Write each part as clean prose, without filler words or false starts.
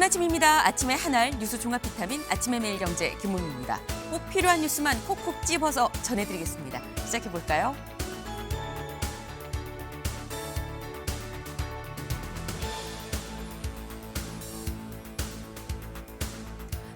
좋은 아침입니다. 아침의 한알 뉴스 종합 비타민 아침의 매일경제 김문미입니다. 꼭 필요한 뉴스만 콕콕 집어서 전해드리겠습니다. 시작해볼까요?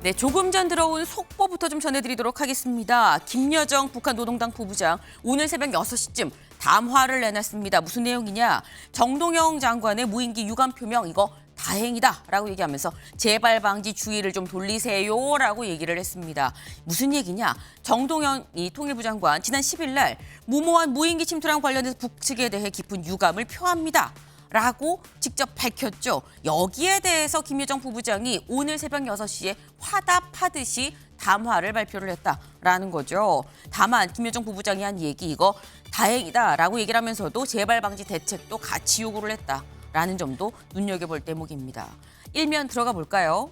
네, 조금 전 들어온 속보부터 좀 전해드리도록 하겠습니다. 김여정 북한 노동당 부부장 오늘 새벽 6시쯤 담화를 내놨습니다. 무슨 내용이냐? 정동영 장관의 무임기 유감 표명 이거 다행이다라고 얘기하면서 재발 방지 주의를 좀 돌리세요라고 얘기를 했습니다. 무슨 얘기냐? 정동영 통일부 장관 지난 10일 날 무모한 무임기 침투랑 관련해서 북측에 대해 깊은 유감을 표합니다. 라고 직접 밝혔죠. 여기에 대해서 김여정 부부장이 오늘 새벽 6시에 화답하듯이 담화를 발표를 했다라는 거죠. 다만 김여정 부부장이 한 얘기 이거 다행이다라고 얘기를 하면서도 재발 방지 대책도 같이 요구를 했다라는 점도 눈여겨볼 대목입니다. 일면 들어가 볼까요?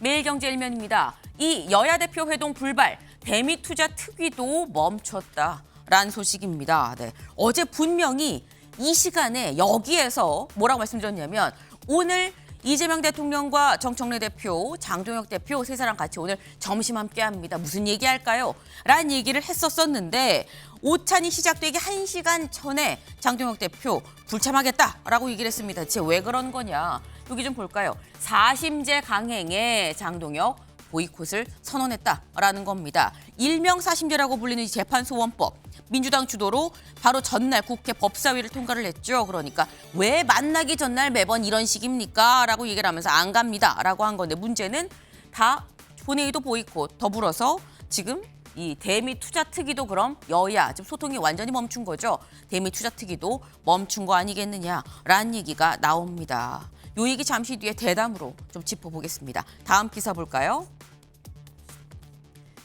매일경제 일면입니다. 이 여야 대표 회동 불발, 대미 투자 특위도 멈췄다라는 소식입니다. 네, 어제 분명히 이 시간에 여기에서 뭐라고 말씀드렸냐면 오늘 이재명 대통령과 정청래 대표, 장동혁 대표 세 사람 같이 오늘 점심 함께합니다. 무슨 얘기할까요? 라는 얘기를 했었는데 오찬이 시작되기 1시간 전에 장동혁 대표 불참하겠다라고 얘기를 했습니다. 대체 왜 그런 거냐? 여기 좀 볼까요? 사심제 강행에 장동혁 보이콧을 선언했다라는 겁니다. 일명 사심제라고 불리는 재판소원법. 민주당 주도로 바로 전날 국회 법사위를 통과를 했죠. 그러니까 왜 만나기 전날 매번 이런 식입니까? 라고 얘기를 하면서 안 갑니다. 라고 한 건데 문제는 다 본회의도 보이콧 더불어서 지금 이 대미 투자 특위도 그럼 여야 지금 소통이 완전히 멈춘 거죠. 대미 투자 특위도 멈춘 거 아니겠느냐라는 얘기가 나옵니다. 요 얘기 잠시 뒤에 대담으로 좀 짚어보겠습니다. 다음 기사 볼까요?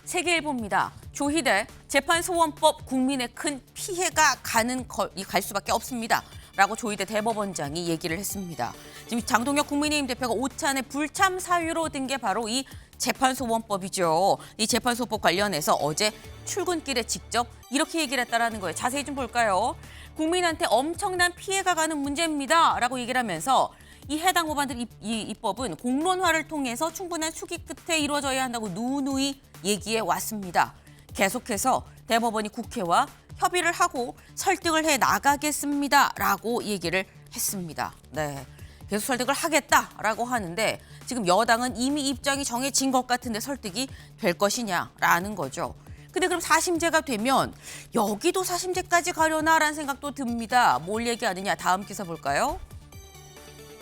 세계일보입니다. 조희대 재판소원법 국민의 큰 피해가 갈 수밖에 없습니다. 라고 조희대 대법원장이 얘기를 했습니다. 지금 장동혁 국민의힘 대표가 오찬에 불참 사유로 든 게 바로 이 재판소원법이죠. 이 재판소법 관련해서 어제 출근길에 직접 이렇게 얘기를 했다라는 거예요. 자세히 좀 볼까요? 국민한테 엄청난 피해가 가는 문제입니다. 라고 얘기를 하면서 이 해당 법안들 입법은 공론화를 통해서 충분한 수기 끝에 이루어져야 한다고 누누이 얘기해 왔습니다. 계속해서 대법원이 국회와 협의를 하고 설득을 해 나가겠습니다라고 얘기를 했습니다. 네, 계속 설득을 하겠다라고 하는데 지금 여당은 이미 입장이 정해진 것 같은데 설득이 될 것이냐라는 거죠. 근데 그럼 사심제가 되면 여기도 사심제까지 가려나라는 생각도 듭니다. 뭘 얘기하느냐 다음 기사 볼까요?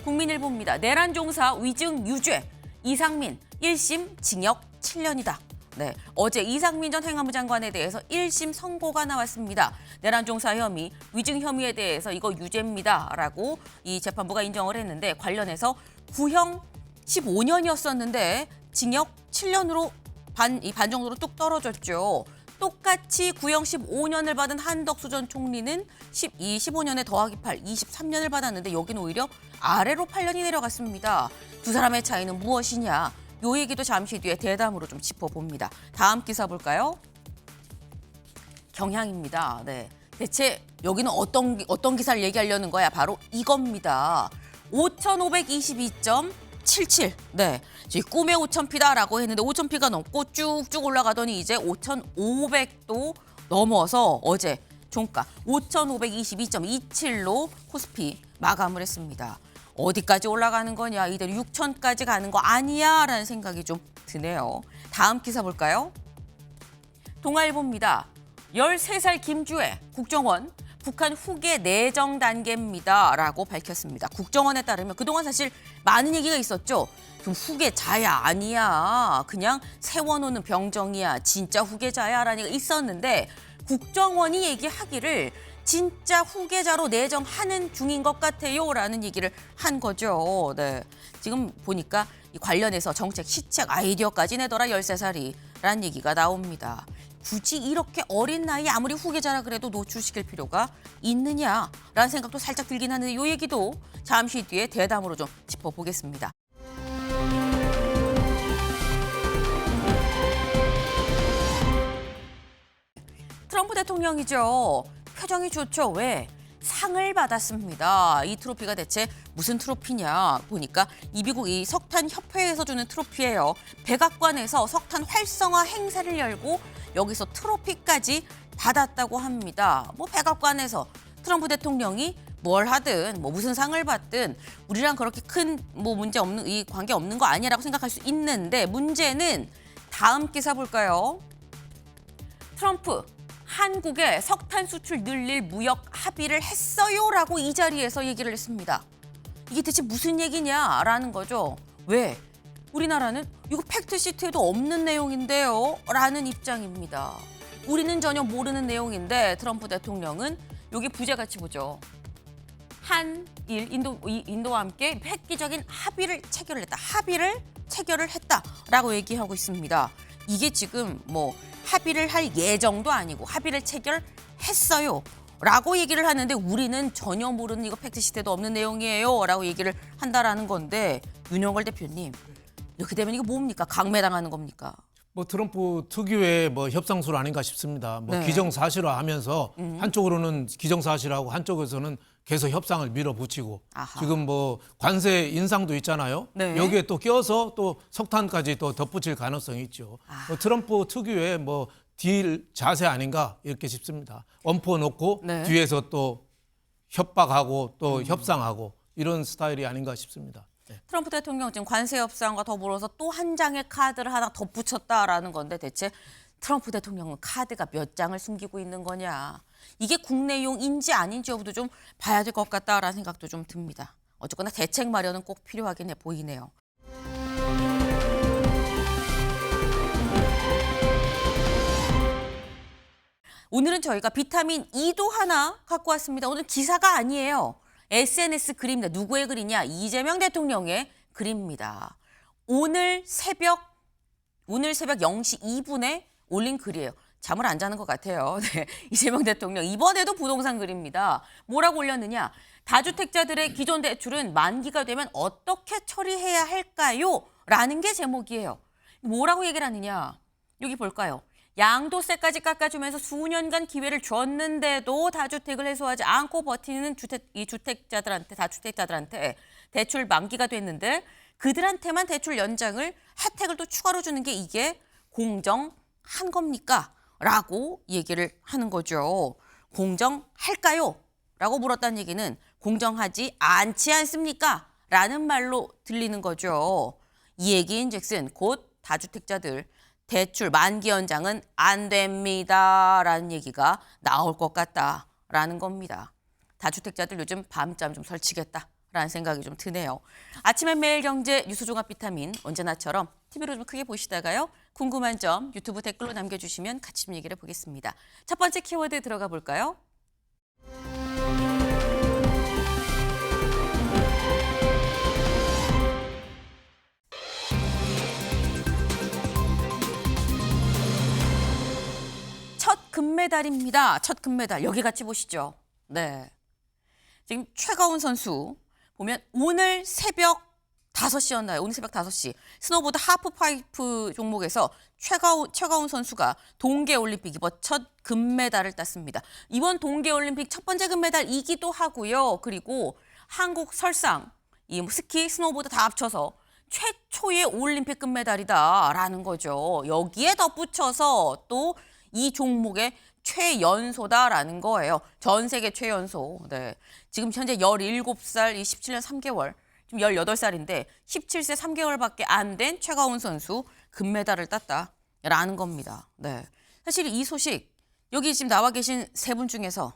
국민일보입니다. 내란 종사 위증 유죄 이상민 1심 징역 7년이다. 네, 어제 이상민 전 행안부 장관에 대해서 1심 선고가 나왔습니다. 내란 종사 혐의, 위증 혐의에 대해서 이거 유죄입니다라고 이 재판부가 인정을 했는데 관련해서 구형 15년이었었는데 징역 7년으로 반 정도로 뚝 떨어졌죠. 똑같이 구형 15년을 받은 한덕수 전 총리는 15년에 더하기 8, 23년을 받았는데 여기는 오히려 아래로 8년이 내려갔습니다. 두 사람의 차이는 무엇이냐? 요 얘기도 잠시 뒤에 대담으로 좀 짚어봅니다. 다음 기사 볼까요? 경향입니다. 네, 대체 여기는 어떤 기사를 얘기하려는 거야? 바로 이겁니다. 5,522.77. 네, 꿈의 5,000피다라고 했는데 5,000피가 넘고 쭉쭉 올라가더니 이제 5,500도 넘어서 어제 종가 5,522.27로 코스피 마감을 했습니다. 어디까지 올라가는 거냐? 이대로 6,000까지 가는 거 아니야? 라는 생각이 좀 드네요. 다음 기사 볼까요? 동아일보입니다. 13살 김주혜 국정원 북한 후계 내정 단계입니다. 라고 밝혔습니다. 국정원에 따르면 그동안 사실 많은 얘기가 있었죠. 그럼 후계자야 아니야. 그냥 세워놓는 병정이야. 진짜 후계자야 라는 얘기가 있었는데 국정원이 얘기하기를 진짜 후계자로 내정하는 중인 것 같아요 라는 얘기를 한 거죠. 네, 지금 보니까 이 관련해서 정책, 시책, 아이디어까지 내더라 13살이 라는 얘기가 나옵니다. 굳이 이렇게 어린 나이에 아무리 후계자라 그래도 노출시킬 필요가 있느냐라는 생각도 살짝 들긴 하는데 이 얘기도 잠시 뒤에 대담으로 좀 짚어보겠습니다. 트럼프 대통령이죠. 표정이 좋죠. 왜? 상을 받았습니다. 이 트로피가 대체 무슨 트로피냐 보니까 이비국 이 석탄협회에서 주는 트로피예요. 백악관에서 석탄 활성화 행사를 열고 여기서 트로피까지 받았다고 합니다. 뭐 백악관에서 트럼프 대통령이 뭘 하든 뭐 무슨 상을 받든 우리랑 그렇게 큰 뭐 문제 없는 이 관계 없는 거 아니라고 생각할 수 있는데 문제는 다음 기사 볼까요? 트럼프 한국의 석탄 수출 늘릴 무역 합의를 했어요라고 이 자리에서 얘기를 했습니다. 이게 대체 무슨 얘기냐라는 거죠. 왜? 우리나라는 이거 팩트시트에도 없는 내용인데요 라는 입장입니다. 우리는 전혀 모르는 내용인데 트럼프 대통령은 여기 부제같이 보죠. 한일 인도와 함께 획기적인 합의를 체결을 했다. 합의를 체결을 했다라고 얘기하고 있습니다. 이게 지금 뭐 합의를 할 예정도 아니고 합의를 체결했어요 라고 얘기를 하는데 우리는 전혀 모르는 이거 팩트시트에도 없는 내용이에요 라고 얘기를 한다라는 건데 윤영걸 대표님 이렇게 되면 이거 뭡니까? 강매당하는 겁니까? 뭐 트럼프 특유의 뭐 협상술 아닌가 싶습니다. 뭐 네. 기정사실화하면서 한쪽으로는 기정사실하고 한쪽에서는 계속 협상을 밀어붙이고 아하. 지금 뭐 관세 인상도 있잖아요. 네. 여기에 또 껴서 또 석탄까지 또 덧붙일 가능성이 있죠. 뭐 트럼프 특유의 뭐 딜 자세 아닌가 이렇게 싶습니다. 엄포 놓고 네. 뒤에서 또 협박하고 또 협상하고 이런 스타일이 아닌가 싶습니다. 네. 트럼프 대통령 지금 관세 협상과 더불어서 또 한 장의 카드를 하나 덧붙였다라는 건데 대체 트럼프 대통령은 카드가 몇 장을 숨기고 있는 거냐. 이게 국내용인지 아닌지 여부도 좀 봐야 될 것 같다라는 생각도 좀 듭니다. 어쨌거나 대책 마련은 꼭 필요하긴 해 보이네요. 오늘은 저희가 비타민 E도 하나 갖고 왔습니다. 오늘 기사가 아니에요. SNS 글입니다. 누구의 글이냐? 이재명 대통령의 글입니다. 오늘 새벽 0시 2분에 올린 글이에요. 잠을 안 자는 것 같아요. 네, 이재명 대통령 이번에도 부동산 글입니다. 뭐라고 올렸느냐? 다주택자들의 기존 대출은 만기가 되면 어떻게 처리해야 할까요? 라는 게 제목이에요. 뭐라고 얘기를 하느냐? 여기 볼까요? 양도세까지 깎아주면서 수년간 기회를 줬는데도 다주택을 해소하지 않고 버티는 다주택자들한테 대출 만기가 됐는데 그들한테만 대출 연장을 혜택을 또 추가로 주는 게 이게 공정한 겁니까? 라고 얘기를 하는 거죠. 공정할까요? 라고 물었다는 얘기는 공정하지 않지 않습니까? 라는 말로 들리는 거죠. 이 얘기인즉슨 곧 다주택자들 대출 만기 연장은 안 됩니다. 라는 얘기가 나올 것 같다라는 겁니다. 다주택자들 요즘 밤잠 좀 설치겠다. 라는 생각이 좀 드네요. 아침엔 매일경제 뉴스 종합 비타민 언제나처럼 TV로 좀 크게 보시다가요. 궁금한 점 유튜브 댓글로 남겨주시면 같이 좀 얘기를 해보겠습니다. 첫 번째 키워드 들어가 볼까요? 첫 금메달입니다. 첫 금메달. 여기 같이 보시죠. 네. 지금 최가운 선수 보면 오늘 새벽 5시였나요? 오늘 새벽 5시. 스노보드 하프파이프 종목에서 최가운 선수가 동계올림픽 이번 첫 금메달을 땄습니다. 이번 동계올림픽 첫 번째 금메달이기도 하고요. 그리고 한국 설상, 이 스키, 스노보드 다 합쳐서 최초의 올림픽 금메달이다라는 거죠. 여기에 덧붙여서 또 이 종목의 최연소다라는 거예요. 전 세계 최연소. 네. 지금 현재 17살, 17년 3개월, 지금 18살인데 17세 3개월밖에 안 된 최가운 선수 금메달을 땄다라는 겁니다. 네. 사실 이 소식 여기 지금 나와 계신 세 분 중에서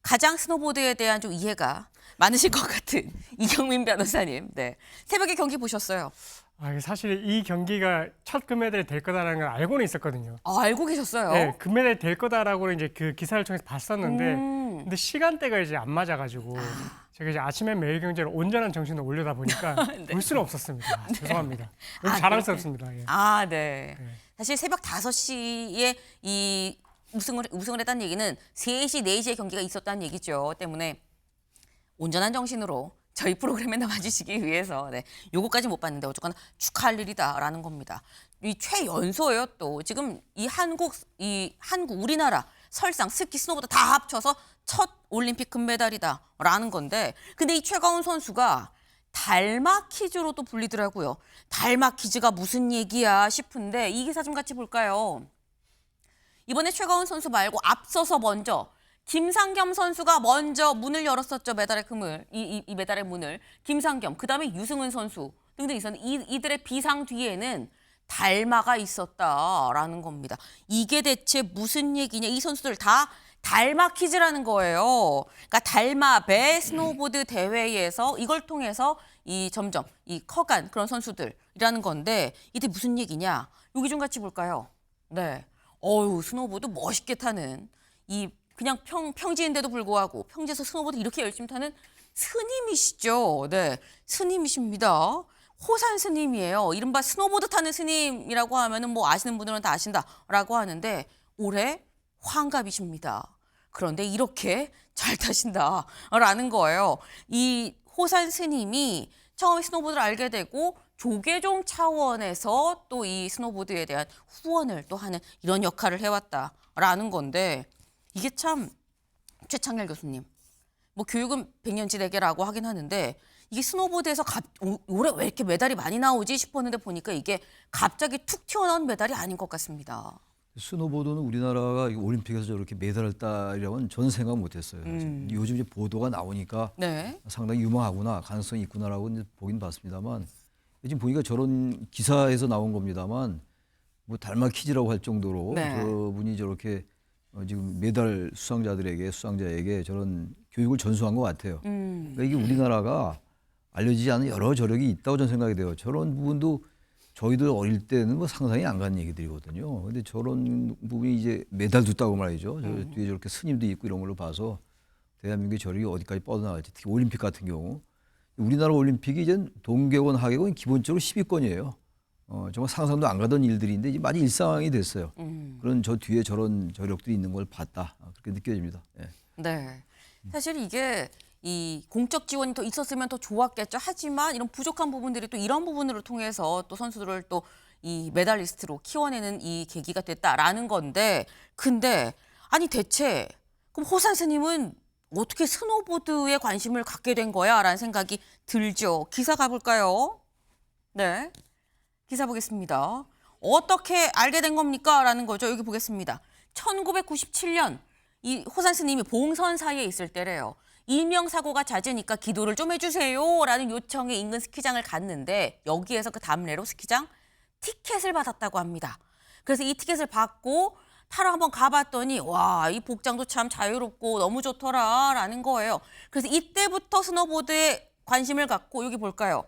가장 스노보드에 대한 좀 이해가 많으실 것 같은 이경민 변호사님. 네. 새벽에 경기 보셨어요? 사실 이 경기가 첫 금메달이 될 거다라는 걸 알고는 있었거든요. 아, 알고 계셨어요? 네, 금메달이 될 거다라고 이제 그 기사를 통해서 봤었는데, 근데 시간대가 이제 안 맞아가지고 제가 이제 아침에 매일경제를 온전한 정신으로 올려다 보니까 네. 볼 수는 없었습니다. 죄송합니다. 너무 아, 자랑스럽습니다. 예. 아, 네. 네. 사실 새벽 5시에 이 우승을 했다는 얘기는 3시, 4시에 경기가 있었다는 얘기죠. 때문에 온전한 정신으로 저희 프로그램에 나와주시기 위해서 요거까지 못 봤는데 어쨌거나 축하할 일이다라는 겁니다. 이 최연소예요 또. 지금 이 한국 우리나라 설상 스키 스노보드 다 합쳐서 첫 올림픽 금메달이다라는 건데 근데 이 최가운 선수가 달마 퀴즈로도 불리더라고요. 달마 퀴즈가 무슨 얘기야 싶은데 이 기사 좀 같이 볼까요? 이번에 최가운 선수 말고 앞서서 먼저 김상겸 선수가 먼저 문을 열었었죠. 메달의 금을 이 메달의 문을. 김상겸 그다음에 유승은 선수 등등 있었는데 이들의 비상 뒤에는 달마가 있었다라는 겁니다. 이게 대체 무슨 얘기냐? 이 선수들 다 달마 퀴즈라는 거예요. 그러니까 달마배 스노보드 대회에서 이걸 통해서 점점 커간 그런 선수들이라는 건데 이게 무슨 얘기냐? 여기 좀 같이 볼까요? 네. 스노보드 멋있게 타는 그냥 평지인데도 불구하고 평지에서 스노보드 이렇게 열심히 타는 스님이시죠. 네. 스님이십니다. 호산 스님이에요. 이른바 스노보드 타는 스님이라고 하면은 뭐 아시는 분들은 다 아신다라고 하는데 올해 환갑이십니다. 그런데 이렇게 잘 타신다라는 거예요. 이 호산 스님이 처음에 스노보드를 알게 되고 조계종 차원에서 또 이 스노보드에 대한 후원을 또 하는 이런 역할을 해왔다라는 건데 이게 참 최창렬 교수님 뭐 교육은 백년지대계라고 하긴 하는데 이게 스노보드에서 올해 왜 이렇게 메달이 많이 나오지 싶었는데 보니까 이게 갑자기 툭 튀어나온 메달이 아닌 것 같습니다. 스노보드는 우리나라가 올림픽에서 저렇게 메달을 따려면 저는 생각 못했어요. 요즘 이제 보도가 나오니까 네. 상당히 유망하구나, 가능성이 있구나라고 이제 보긴 봤습니다만 지금 보니까 저런 기사에서 나온 겁니다만 뭐 달마 퀴즈라고 할 정도로 네. 저분이 저렇게 지금 메달 수상자에게 저런 교육을 전수한 것 같아요. 그러니까 이게 우리나라가 알려지지 않은 여러 저력이 있다고 저는 생각이 돼요. 저런 부분도 저희들 어릴 때는 뭐 상상이 안 가는 얘기들이거든요. 근데 저런 부분이 이제 메달도 따고 말이죠. 저 뒤에 저렇게 스님도 있고 이런 걸로 봐서 대한민국의 저력이 어디까지 뻗어나갈지, 특히 올림픽 같은 경우. 우리나라 올림픽이 이제 동계원, 하계원 기본적으로 10위권이에요. 정말 상상도 안 가던 일들인데 이제 많이 일상이 됐어요. 그런 저 뒤에 저런 저력들이 있는 걸 봤다. 그렇게 느껴집니다. 예. 네. 사실 이게 이 공적 지원이 더 있었으면 더 좋았겠죠. 하지만 이런 부족한 부분들이 또 이런 부분으로 통해서 또 선수들을 또 이 메달리스트로 키워내는 이 계기가 됐다라는 건데 근데 아니 대체 그럼 호산 스님은 어떻게 스노보드에 관심을 갖게 된 거야? 라는 생각이 들죠. 기사 가볼까요? 네. 기사 보겠습니다. 어떻게 알게 된 겁니까? 라는 거죠. 여기 보겠습니다. 1997년 이 호산 스님이 봉선사에 있을 때래요. 인명사고가 잦으니까 기도를 좀 해주세요. 라는 요청에 인근 스키장을 갔는데 여기에서 그 담례로 스키장 티켓을 받았다고 합니다. 그래서 이 티켓을 받고 타러 한번 가봤더니 와, 이 복장도 참 자유롭고 너무 좋더라 라는 거예요. 그래서 이때부터 스노보드에 관심을 갖고 여기 볼까요?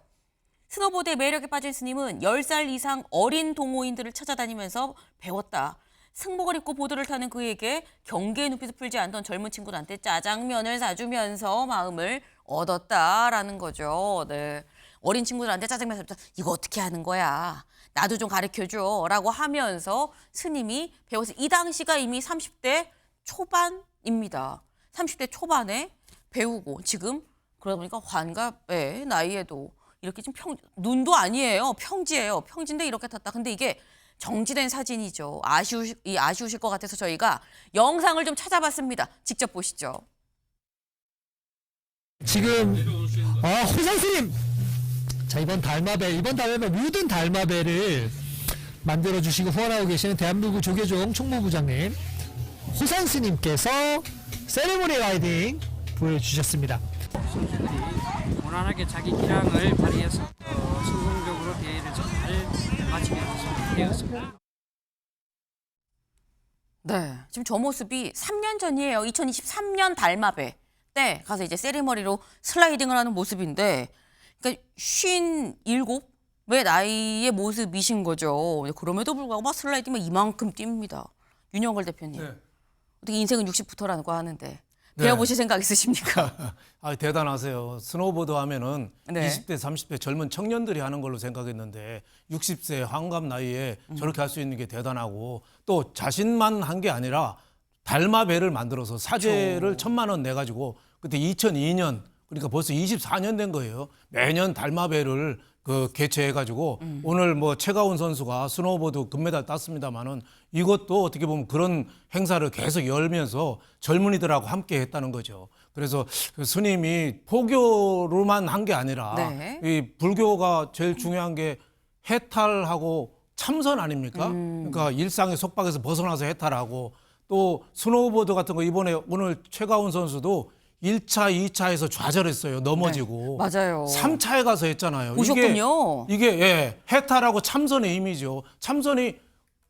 스노보드의 매력에 빠진 스님은 10살 이상 어린 동호인들을 찾아다니면서 배웠다. 승복을 입고 보드를 타는 그에게 경계의 눈빛을 풀지 않던 젊은 친구들한테 짜장면을 사주면서 마음을 얻었다라는 거죠. 네. 어린 친구들한테 짜장면 사주면서 이거 어떻게 하는 거야? 나도 좀 가르쳐줘 라고 하면서 스님이 배워서 이 당시가 이미 30대 초반입니다. 30대 초반에 배우고 지금 그러다 보니까 환갑의 나이에도 이렇게 좀 눈도 아니에요. 평지예요. 평지인데 이렇게 탔다. 근데 이게 정지된 사진이죠. 아쉬우실 것 같아서 저희가 영상을 좀 찾아봤습니다. 직접 보시죠. 지금 호상 스님, 자 이번 달마배 모든 달마배를 만들어 주시고 후원하고 계시는 대한민국 조계종 총무부장님 호상 스님께서 세레모니 라이딩 보여주셨습니다. 선수들이 무난하게 자기 기량을 발휘해서 성공적으로 대회를 잘 마치면서 되었습니다. 네, 지금 저 모습이 3년 전이에요. 2023년 달마배 때 가서 이제 세리머니로 슬라이딩을 하는 모습인데, 그러니까 57의 나이의 모습이신 거죠. 그럼에도 불구하고 막 슬라이딩만 이만큼 뜁니다. 윤영걸 대표님, 네. 어떻게 인생은 60부터라고 하는데 배워보실 생각 있으십니까? 대단하세요. 스노보드 하면은 네. 20대, 30대 젊은 청년들이 하는 걸로 생각했는데 60세 환갑 나이에 저렇게 할 수 있는 게 대단하고 또 자신만 한 게 아니라 달마배를 만들어서 사제를 1,000만 원 내가지고 그때 2002년 그러니까 벌써 24년 된 거예요. 매년 달마배를 그 개최해가지고 오늘 뭐 최가훈 선수가 스노우보드 금메달 땄습니다만은 이것도 어떻게 보면 그런 행사를 계속 열면서 젊은이들하고 함께 했다는 거죠. 그래서 그 스님이 포교로만 한 게 아니라 네. 이 불교가 제일 중요한 게 해탈하고 참선 아닙니까? 그러니까 일상의 속박에서 벗어나서 해탈하고 또 스노우보드 같은 거 이번에 오늘 최가훈 선수도 1차, 2차에서 좌절했어요. 넘어지고. 네, 맞아요. 3차에 가서 했잖아요. 보셨군요. 이게 예, 해탈하고 참선의 의미죠. 참선이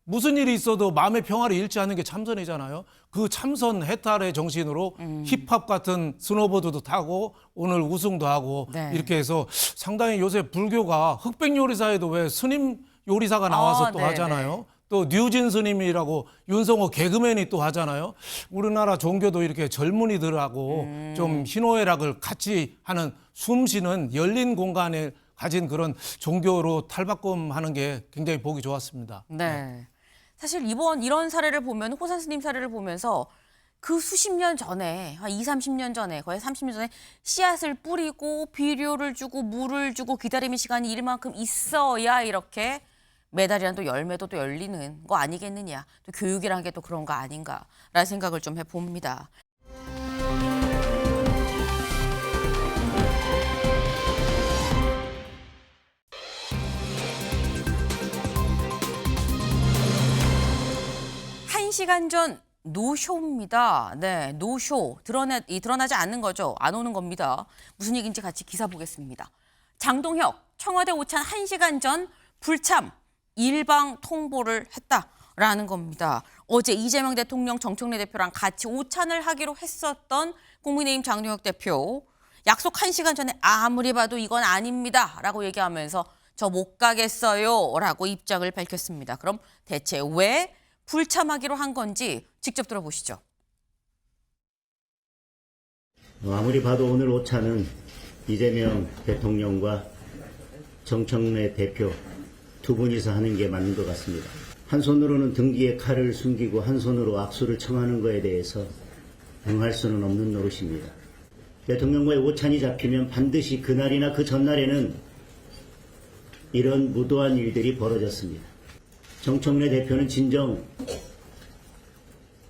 무슨 일이 있어도 마음의 평화를 잃지 않는 게 참선이잖아요. 그 참선 해탈의 정신으로 힙합 같은 스노보드도 타고 오늘 우승도 하고 네. 이렇게 해서 상당히 요새 불교가 흑백 요리사에도 왜 스님 요리사가 나와서 또 네, 하잖아요. 또 뉴진 스님이라고 윤성호 개그맨이 또 하잖아요. 우리나라 종교도 이렇게 젊은이들하고 좀 희노애락을 같이 하는 숨쉬는 열린 공간에 가진 그런 종교로 탈바꿈하는 게 굉장히 보기 좋았습니다. 네. 사실 이번 이런 사례를 보면 호산 스님 사례를 보면서 그 수십 년 전에 한 20, 30년 전에 거의 30년 전에 씨앗을 뿌리고 비료를 주고 물을 주고 기다림의 시간이 일만큼 있어야 이렇게 메달이란 또 열매도 또 열리는 거 아니겠느냐. 또 교육이란 게 또 그런 거 아닌가라는 생각을 좀 해봅니다. 한 시간 전 노쇼입니다. 네, 노쇼. 드러나지 않는 거죠. 안 오는 겁니다. 무슨 얘기인지 같이 기사 보겠습니다. 장동혁, 청와대 오찬 1시간 전 불참 일방 통보를 했다라는 겁니다. 어제 이재명 대통령 정청래 대표랑 같이 오찬을 하기로 했었던 국민의힘 장동혁 대표. 약속 1시간 전에 아무리 봐도 이건 아닙니다. 라고 얘기하면서 저 못 가겠어요. 라고 입장을 밝혔습니다. 그럼 대체 왜 불참하기로 한 건지 직접 들어보시죠. 아무리 봐도 오늘 오찬은 이재명 대통령과 정청래 대표 두 분이서 하는 게 맞는 것 같습니다. 한 손으로는 등기에 칼을 숨기고 한 손으로 악수를 청하는 거에 대해서 응할 수는 없는 노릇입니다. 대통령과의 오찬이 잡히면 반드시 그날이나 그 전날에는 이런 무도한 일들이 벌어졌습니다. 정청래 대표는 진정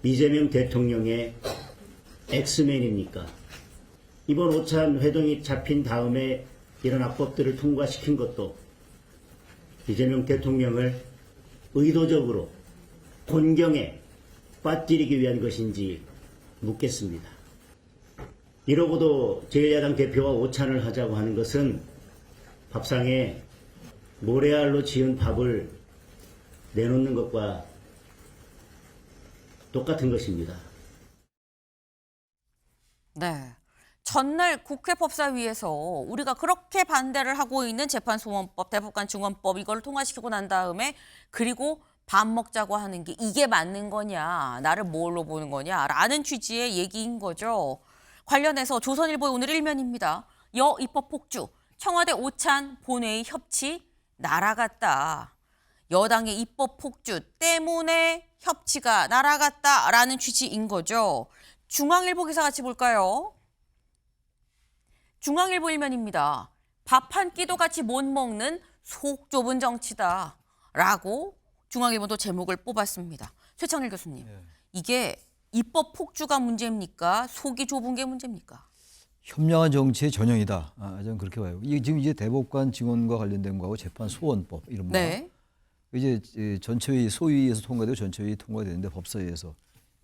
이재명 대통령의 엑스맨입니까? 이번 오찬 회동이 잡힌 다음에 이런 악법들을 통과시킨 것도 이재명 대통령을 의도적으로 곤경에 빠뜨리기 위한 것인지 묻겠습니다. 이러고도 제1야당 대표와 오찬을 하자고 하는 것은 밥상에 모래알로 지은 밥을 내놓는 것과 똑같은 것입니다. 네. 전날 국회 법사위에서 우리가 그렇게 반대를 하고 있는 재판소원법, 대법관 증언법 이걸 통과시키고 난 다음에 그리고 밥 먹자고 하는 게 이게 맞는 거냐, 나를 뭘로 보는 거냐라는 취지의 얘기인 거죠. 관련해서 조선일보의 오늘 일면입니다. 여 입법 폭주, 청와대 오찬 본회의 협치 날아갔다. 여당의 입법 폭주 때문에 협치가 날아갔다라는 취지인 거죠. 중앙일보 기사 같이 볼까요? 중앙일보 일면입니다. 밥 한 끼도 같이 못 먹는 속 좁은 정치다라고 중앙일보도 제목을 뽑았습니다. 최창일 교수님, 이게 입법 폭주가 문제입니까? 속이 좁은 게 문제입니까? 현명한 정치의 전형이다. 저는 그렇게 봐요. 이게 지금 이제 대법관 증언과 관련된 거하고 재판 소원법 이런 거. 네. 이제 전체회의 소위에서 통과되고 전체회의 통과되는데 법사위에서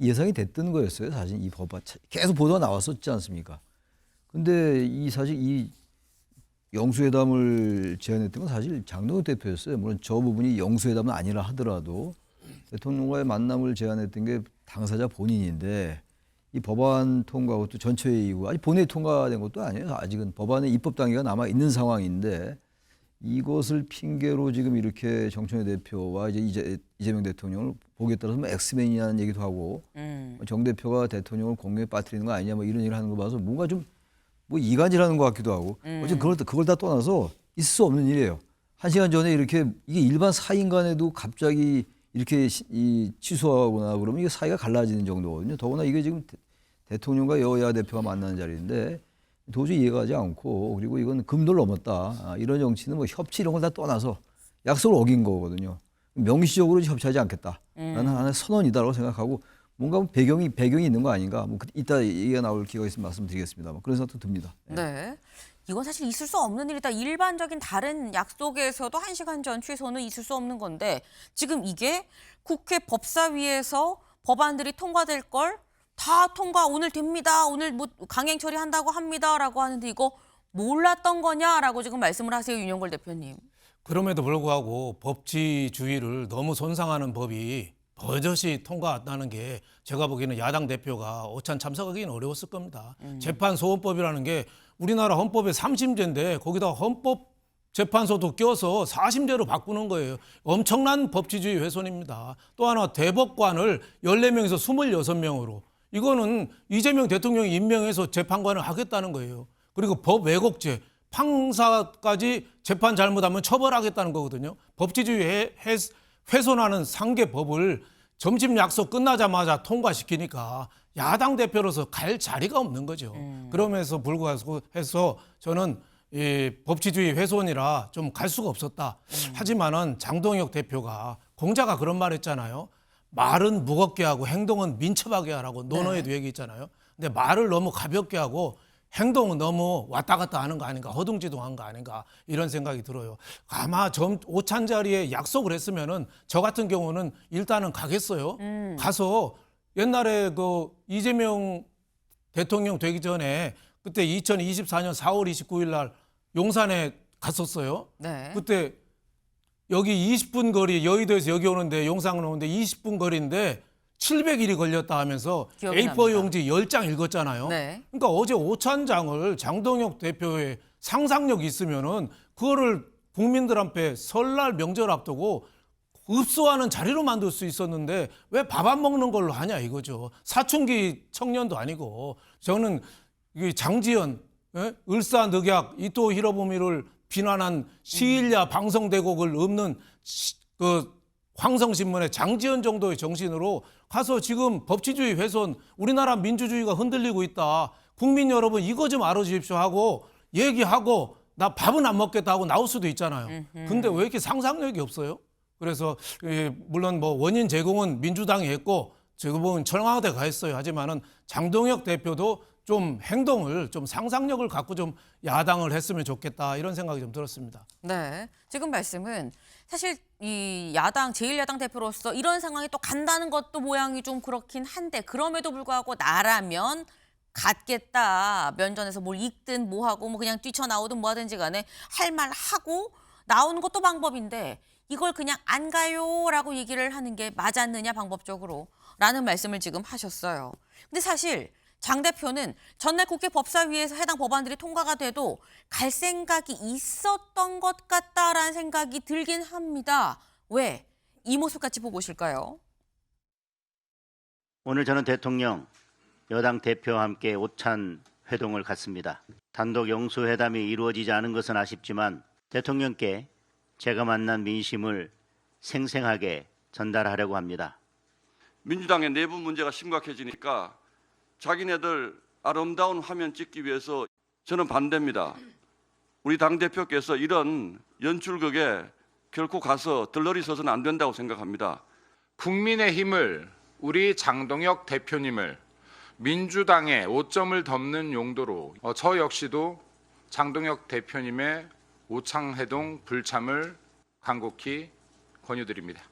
예상이 됐던 거였어요. 사실 이 법안 계속 보도가 나왔었지 않습니까? 근데 이 사실 이 영수회담을 제안했던 건 사실 장동혁 대표였어요. 물론 저 부분이 영수회담은 아니라 하더라도 대통령과의 만남을 제안했던 게 당사자 본인인데 이 법안 통과하고 또 전체회의 이후 아직 본회의 통과된 것도 아니에요. 아직은 법안의 입법 단계가 남아 있는 상황인데 이것을 핑계로 지금 이렇게 정청래 대표와 이제 이재명 대통령을 보기에 따라서 뭐 엑스맨이라는 얘기도 하고 정 대표가 대통령을 공경에 빠뜨리는 거 아니냐 뭐 이런 얘기를 하는 거 봐서 뭔가 좀 뭐 이간질하는 것 같기도 하고 어쨌든 그걸 다 떠나서 있을 수 없는 일이에요. 1시간 전에 이렇게 이게 일반 사인 간에도 갑자기 이렇게 취소하거나 그러면 이게 사이가 갈라지는 정도거든요. 더구나 이게 지금 대통령과 여야 대표가 만나는 자리인데 도저히 이해가지 않고 그리고 이건 금도를 넘었다. 이런 정치는 뭐 협치 이런 걸 다 떠나서 약속을 어긴 거거든요. 명시적으로 협치하지 않겠다. 라는 하나의 선언이다라고 생각하고 뭔가 배경이 있는 거 아닌가. 뭐 이따 얘기가 나올 기회가 있으면 말씀드리겠습니다. 그런 생각도 듭니다. 네. 이건 사실 있을 수 없는 일이다. 일반적인 다른 약속에서도 1시간 전 취소는 있을 수 없는 건데 지금 이게 국회 법사위에서 법안들이 통과될 걸 다 통과 오늘 됩니다. 오늘 뭐 강행 처리한다고 합니다라고 하는데 이거 몰랐던 거냐라고 지금 말씀을 하세요. 윤영걸 대표님. 그럼에도 불구하고 법치주의를 너무 손상하는 법이 버젓이 통과한다는 게 제가 보기에는 야당 대표가 오찬 참석하기는 어려웠을 겁니다. 재판소원법이라는 게 우리나라 헌법의 3심제인데 거기다 헌법재판소도 껴서 4심제로 바꾸는 거예요. 엄청난 법치주의 훼손입니다. 또 하나 대법관을 14명에서 26명으로 이거는 이재명 대통령이 임명해서 재판관을 하겠다는 거예요. 그리고 법 왜곡죄, 판사까지 재판 잘못하면 처벌하겠다는 거거든요. 법치주의 훼손하는 상계법을 점심 약속 끝나자마자 통과시키니까 야당 대표로서 갈 자리가 없는 거죠. 그러면서 불구해서 저는 이 법치주의 훼손이라 좀 갈 수가 없었다. 하지만은 장동혁 대표가 공자가 그런 말 했잖아요. 말은 무겁게 하고 행동은 민첩하게 하라고 논어에도 얘기 있잖아요. 근데 말을 너무 가볍게 하고 행동은 너무 왔다 갔다 하는 거 아닌가, 허둥지둥한 거 아닌가 이런 생각이 들어요. 아마 오찬 자리에 약속을 했으면은 저 같은 경우는 일단은 가겠어요. 가서 옛날에 그 이재명 대통령 되기 전에 그때 2024년 4월 29일 날 용산에 갔었어요. 네. 그때 여기 20분 거리 여의도에서 여기 오는데 용산을 오는데 20분 거리인데 700일이 걸렸다 하면서 기억이 A4 납니다. 용지 10장 읽었잖아요. 네. 그러니까 어제 오찬장을 장동혁 대표의 상상력이 있으면은 그거를 국민들한테 설날 명절 앞두고 읍소하는 자리로 만들 수 있었는데 왜 밥 안 먹는 걸로 하냐 이거죠. 사춘기 청년도 아니고 저는 이 장지연, 을사늑약, 이토 히로부미를 비난한 시일야 방송대곡을 읊는 그 황성신문의 장지연 정도의 정신으로 가서 지금 법치주의 훼손, 우리나라 민주주의가 흔들리고 있다. 국민 여러분 이거 좀 알아주십시오 하고 얘기하고 나 밥은 안 먹겠다 하고 나올 수도 있잖아요. 근데 왜 이렇게 상상력이 없어요? 그래서 물론 뭐 원인 제공은 민주당이 했고 제공은 청와대가 했어요. 하지만은 장동혁 대표도 좀 행동을 좀 상상력을 갖고 좀 야당을 했으면 좋겠다 이런 생각이 좀 들었습니다. 네. 지금 말씀은 사실 이 야당 제1야당 대표로서 이런 상황이 또 간다는 것도 모양이 좀 그렇긴 한데 그럼에도 불구하고 나라면 갔겠다. 면전에서 뭘 읽든 뭐 하고 뭐 그냥 뛰쳐나오든 뭐 하든지 간에 할 말 하고 나오는 것도 방법인데 이걸 그냥 안 가요라고 얘기를 하는 게 맞았느냐 방법적으로 라는 말씀을 지금 하셨어요. 근데 사실 장 대표는 전날 국회 법사위에서 해당 법안들이 통과가 돼도 갈 생각이 있었던 것 같다라는 생각이 들긴 합니다. 왜? 이 모습 같이 보고 오실까요? 오늘 저는 대통령, 여당 대표와 함께 오찬 회동을 갖습니다. 단독 영수회담이 이루어지지 않은 것은 아쉽지만 대통령께 제가 만난 민심을 생생하게 전달하려고 합니다. 민주당의 내부 문제가 심각해지니까 자기네들 아름다운 화면 찍기 위해서 저는 반대입니다. 우리 당대표께서 이런 연출극에 결코 가서 들러리 서서는 안 된다고 생각합니다. 국민의힘을 우리 장동혁 대표님을 민주당의 오점을 덮는 용도로 저 역시도 장동혁 대표님의 오창회동 불참을 간곡히 권유드립니다.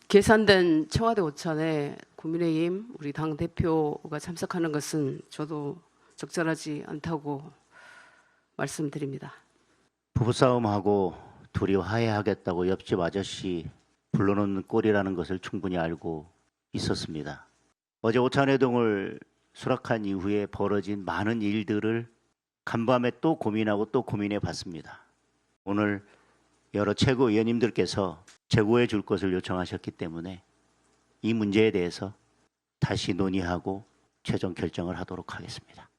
계산된 청와대 오찬에 국민의힘 우리 당 대표가 참석하는 것은 저도 적절하지 않다고 말씀드립니다. 부부싸움하고 둘이 화해하겠다고 옆집 아저씨 불러놓는 꼴이라는 것을 충분히 알고 있었습니다. 어제 오찬회동을 수락한 이후에 벌어진 많은 일들을 간밤에 또 고민하고 또 고민해 봤습니다. 오늘 여러 최고위원님들께서 제고해 줄 것을 요청하셨기 때문에 이 문제에 대해서 다시 논의하고 최종 결정을 하도록 하겠습니다.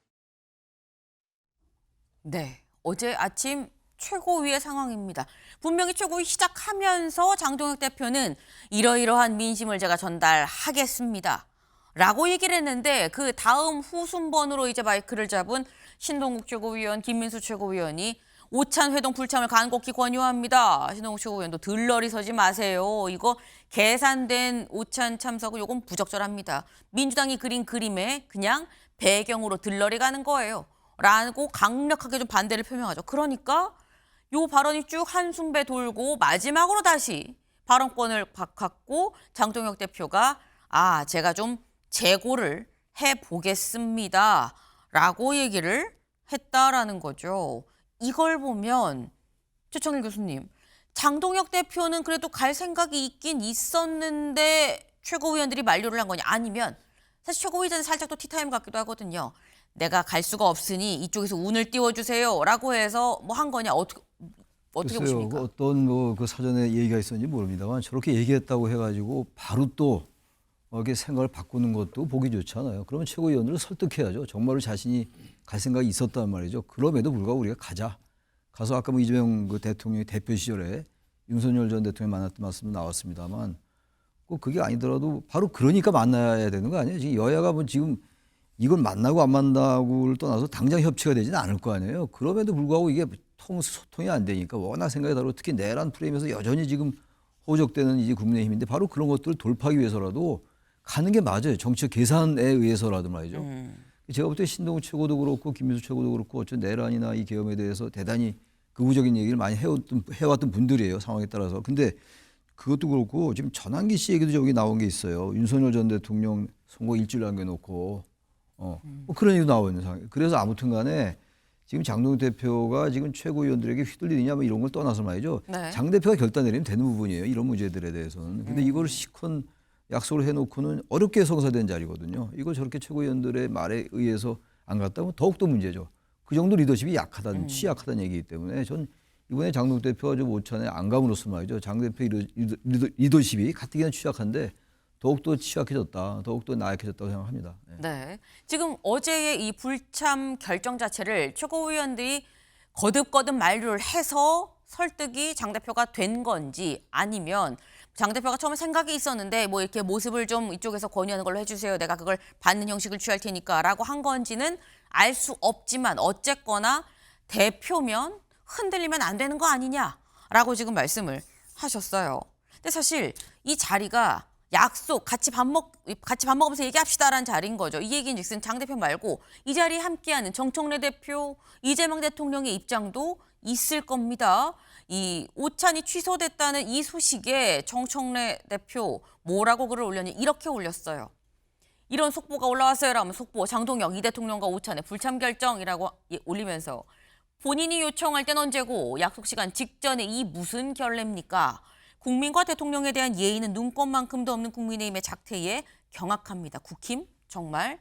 네. 어제 아침 최고위의 상황입니다. 분명히 최고위 시작하면서 장동혁 대표는 이러이러한 민심을 제가 전달하겠습니다. 라고 얘기를 했는데 그 다음 후순번으로 이제 마이크를 잡은 신동국 최고위원, 김민수 최고위원이 오찬 회동 불참을 간곡히 권유합니다. 신동국 최고위원도 들러리 서지 마세요. 이거 계산된 오찬 참석은 요건 부적절합니다. 민주당이 그린 그림에 그냥 배경으로 들러리 가는 거예요. 라고 강력하게 좀 반대를 표명하죠. 그러니까 요 발언이 쭉 한숨배 돌고 마지막으로 다시 발언권을 갖고 장동혁 대표가 제가 좀 재고를 해보겠습니다. 라고 얘기를 했다라는 거죠. 이걸 보면 최청일 교수님, 장동혁 대표는 그래도 갈 생각이 있긴 있었는데 최고위원들이 만류를 한 거냐? 아니면 사실 최고위원은 살짝 또 티타임 같기도 하거든요. 내가 갈 수가 없으니 이쪽에서 운을 띄워주세요. 라고 해서 뭐 한 거냐? 어떻게 보십니까? 어떤 그 사전에 얘기가 있었는지 모릅니다만 저렇게 얘기했다고 해가지고 바로 또 이렇게 생각을 바꾸는 것도 보기 좋지 않아요. 그러면 최고위원들을 설득해야죠. 정말로 자신이 갈 생각이 있었단 말이죠. 그럼에도 불구하고 우리가 가서 아까 뭐 이재명 그 대통령이 대표 시절에 윤석열 전 대통령 만났던 말씀도 나왔습니다만 꼭 그게 아니더라도 바로 그러니까 만나야 되는 거 아니에요. 지금 여야가 뭐 지금 이걸 만나고 안 만나고를 떠나서 당장 협치가 되지는 않을 거 아니에요. 그럼에도 불구하고 이게 소통이 안 되니까 워낙 생각이 다르고 특히 내란 프레임에서 여전히 지금 호적되는 이제 국민의힘인데 바로 그런 것들을 돌파하기 위해서라도 가는 게 맞아요. 정치적 계산에 의해서라도 말이죠. 제가 볼 때 신동욱 최고도 그렇고 김민수 최고도 그렇고 어쨌든 내란이나 이 계엄에 대해서 대단히 극우적인 얘기를 많이 해왔던 분들이에요. 상황에 따라서. 근데 그것도 그렇고 지금 전환기 씨 얘기도 저기 나온 게 있어요. 윤석열 전 대통령 선거 일주일 남겨놓고 뭐 그런 얘기도 나오고 있는 상황이에요. 그래서 아무튼 간에 지금 장동혁 대표가 지금 최고위원들에게 휘둘리느냐 뭐 이런 걸 떠나서 말이죠. 네. 장 대표가 결단 내리면 되는 부분이에요. 이런 문제들에 대해서는. 근데 이걸 시컨 약속을 해놓고는 어렵게 성사된 자리거든요. 이걸 저렇게 최고위원들의 말에 의해서 안 갔다면 더욱더 문제죠. 그 정도 리더십이 취약하다는 얘기이기 때문에 전 이번에 장동혁 대표가 좀 오찬에 안 감으로써 말이죠. 장 대표 리더십이 가뜩이나 취약한데 더욱더 취약해졌다. 더욱더 나약해졌다고 생각합니다. 네. 지금 어제의 이 불참 결정 자체를 최고위원들이 거듭거듭 만류를 해서 설득이 장 대표가 된 건지 아니면 장 대표가 처음에 생각이 있었는데 뭐 이렇게 모습을 좀 이쪽에서 권유하는 걸로 해주세요. 내가 그걸 받는 형식을 취할 테니까라고 한 건지는 알 수 없지만 어쨌거나 대표면 흔들리면 안 되는 거 아니냐라고 지금 말씀을 하셨어요. 근데 사실 이 자리가 약속 같이 밥 먹으면서 얘기합시다라는 자리인 거죠. 이 얘기인즉슨 장 대표 말고 이 자리에 함께하는 정청래 대표, 이재명 대통령의 입장도 있을 겁니다. 이 오찬이 취소됐다는 이 소식에 정청래 대표 뭐라고 글을 올렸냐 이렇게 올렸어요. 이런 속보가 올라왔어요. 라면 속보 장동혁 이 대통령과 오찬의 불참 결정이라고 올리면서 본인이 요청할 땐 언제고 약속 시간 직전에 이 무슨 결례입니까? 국민과 대통령에 대한 예의는 눈꼽만큼도 없는 국민의힘의 작태에 경악합니다. 국힘 정말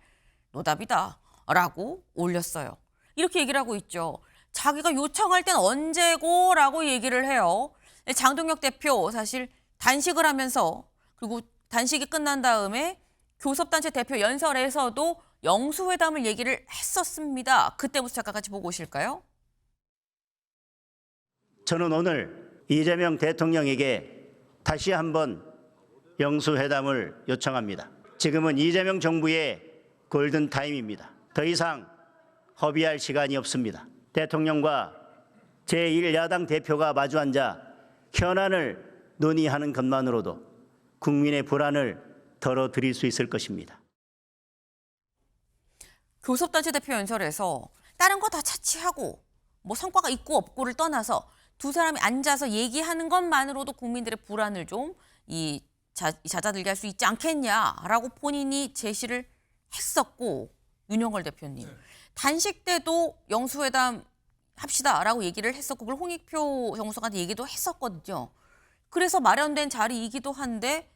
노답이다 라고 올렸어요. 이렇게 얘기를 하고 있죠. 자기가 요청할 땐 언제고 라고 얘기를 해요. 장동혁 대표 사실 단식을 하면서 그리고 단식이 끝난 다음에 교섭단체 대표 연설에서도 영수회담을 얘기를 했었습니다. 그때부터 잠깐 같이 보고 오실까요? 저는 오늘 이재명 대통령에게 다시 한번 영수회담을 요청합니다. 지금은 이재명 정부의 골든타임입니다. 더 이상 허비할 시간이 없습니다. 대통령과 제1야당 대표가 마주 앉아 현안을 논의하는 것만으로도 국민의 불안을 덜어드릴 수 있을 것입니다. 교섭단체 대표 연설에서 다른 거 다 차치하고 뭐 성과가 있고 없고를 떠나서 두 사람이 앉아서 얘기하는 것만으로도 국민들의 불안을 좀 잦아들게 할 수 있지 않겠냐라고 본인이 제시를 했었고 윤영걸 대표님 단식 때도 영수회담 합시다라고 얘기를 했었고 그걸 홍익표 정무수석한테 얘기도 했었거든요. 그래서 마련된 자리이기도 한데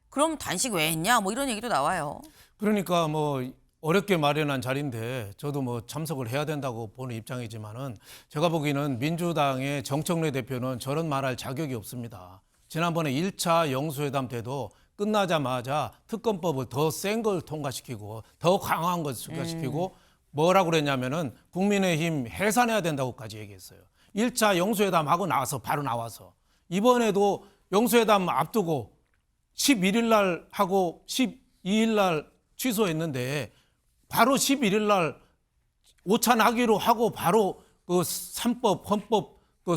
그럼 단식 왜 했냐 뭐 이런 얘기도 나와요. 그러니까 뭐 어렵게 마련한 자리인데 저도 뭐 참석을 해야 된다고 보는 입장이지만은 제가 보기에는 민주당의 정청래 대표는 저런 말할 자격이 없습니다. 지난번에 1차 영수회담 때도 끝나자마자 특검법을 더 센 걸 통과시키고 더 강화한 걸 통과시키고 뭐라고 그랬냐면은 국민의힘 해산해야 된다고까지 얘기했어요. 1차 영수회담 하고 나서 바로 나와서 이번에도 영수회담 앞두고 11일 날 하고 12일 날 취소했는데 바로 11일 날 오찬하기로 하고 바로 그 3법 헌법 그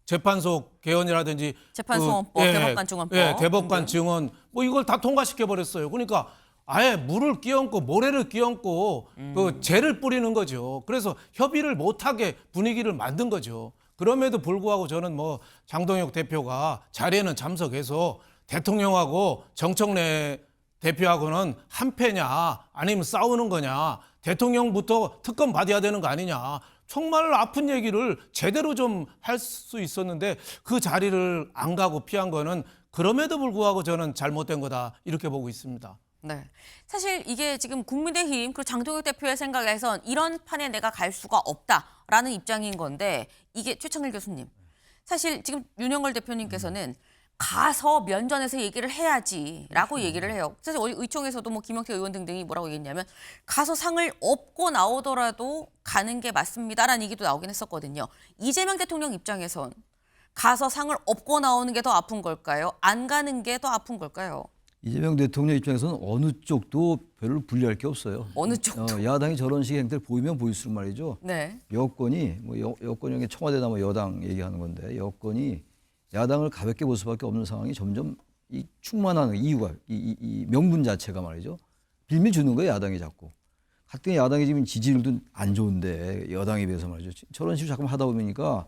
재판소 개헌이라든지 재판소 헌법, 대법관 증언법. 예, 대법관 증언 뭐 이걸 다 통과시켜 버렸어요. 그러니까 아예 물을 끼얹고 모래를 끼얹고 그 죄를 뿌리는 거죠. 그래서 협의를 못하게 분위기를 만든 거죠. 그럼에도 불구하고 저는 뭐 장동혁 대표가 자리에는 참석해서 대통령하고 정청래 대표하고는 한패냐 아니면 싸우는 거냐 대통령부터 특검 받아야 되는 거 아니냐 정말 아픈 얘기를 제대로 좀 할 수 있었는데 그 자리를 안 가고 피한 거는 그럼에도 불구하고 저는 잘못된 거다 이렇게 보고 있습니다. 네. 사실 이게 지금 국민의힘 그리고 장동혁 대표의 생각에선 이런 판에 내가 갈 수가 없다라는 입장인 건데 이게 최창일 교수님 사실 지금 윤영걸 대표님께서는 가서 면전에서 얘기를 해야지라고 얘기를 해요. 사실 의총에서도 뭐 김영태 의원 등등이 뭐라고 얘기했냐면 가서 상을 업고 나오더라도 가는 게 맞습니다라는 얘기도 나오긴 했었거든요. 이재명 대통령 입장에선 가서 상을 업고 나오는 게 더 아픈 걸까요? 안 가는 게 더 아픈 걸까요? 이재명 대통령 입장에서는 어느 쪽도 별로 불리할 게 없어요. 어느 쪽도. 야당이 저런 식의 행태를 보이면 보일수록 말이죠. 네. 여권이 뭐 여권이 청와대나 뭐 여당 얘기하는 건데 여권이 야당을 가볍게 볼 수밖에 없는 상황이 점점 이 충만한 이유가 이 명분 자체가 말이죠. 빌미 주는 거예요, 야당이 자꾸. 같은 야당이 지금 지지율도 안 좋은데 여당에 비해서 말이죠. 저런 식으로 자꾸 하다 보니까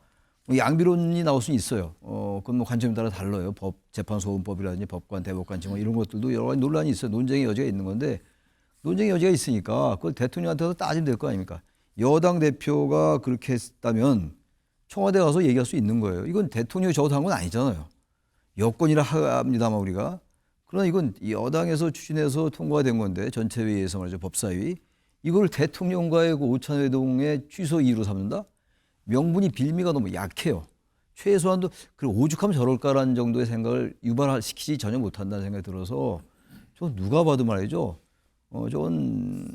뭐 양비론이 나올 수는 있어요. 그건 뭐 관점에 따라 달라요. 재판소원법이라든지 법관, 대법관 증언 이런 것들도 여러 가지 논란이 있어요. 논쟁의 여지가 있는 건데 논쟁의 여지가 있으니까 그걸 대통령한테도 따지면 될 거 아닙니까? 여당 대표가 그렇게 했다면 청와대 가서 얘기할 수 있는 거예요. 이건 대통령이 적어도 한 건 아니잖아요. 여건이라 합니다만 우리가. 그러나 이건 여당에서 추진해서 통과가 된 건데 전체 회의에서 말이죠. 법사위. 이걸 대통령과의 그 오찬회동의 취소 이유로 삼는다? 명분이 빌미가 너무 약해요. 최소한도 오죽하면 저럴까라는 정도의 생각을 유발시키지 전혀 못한다는 생각이 들어서 저 누가 봐도 말이죠. 저건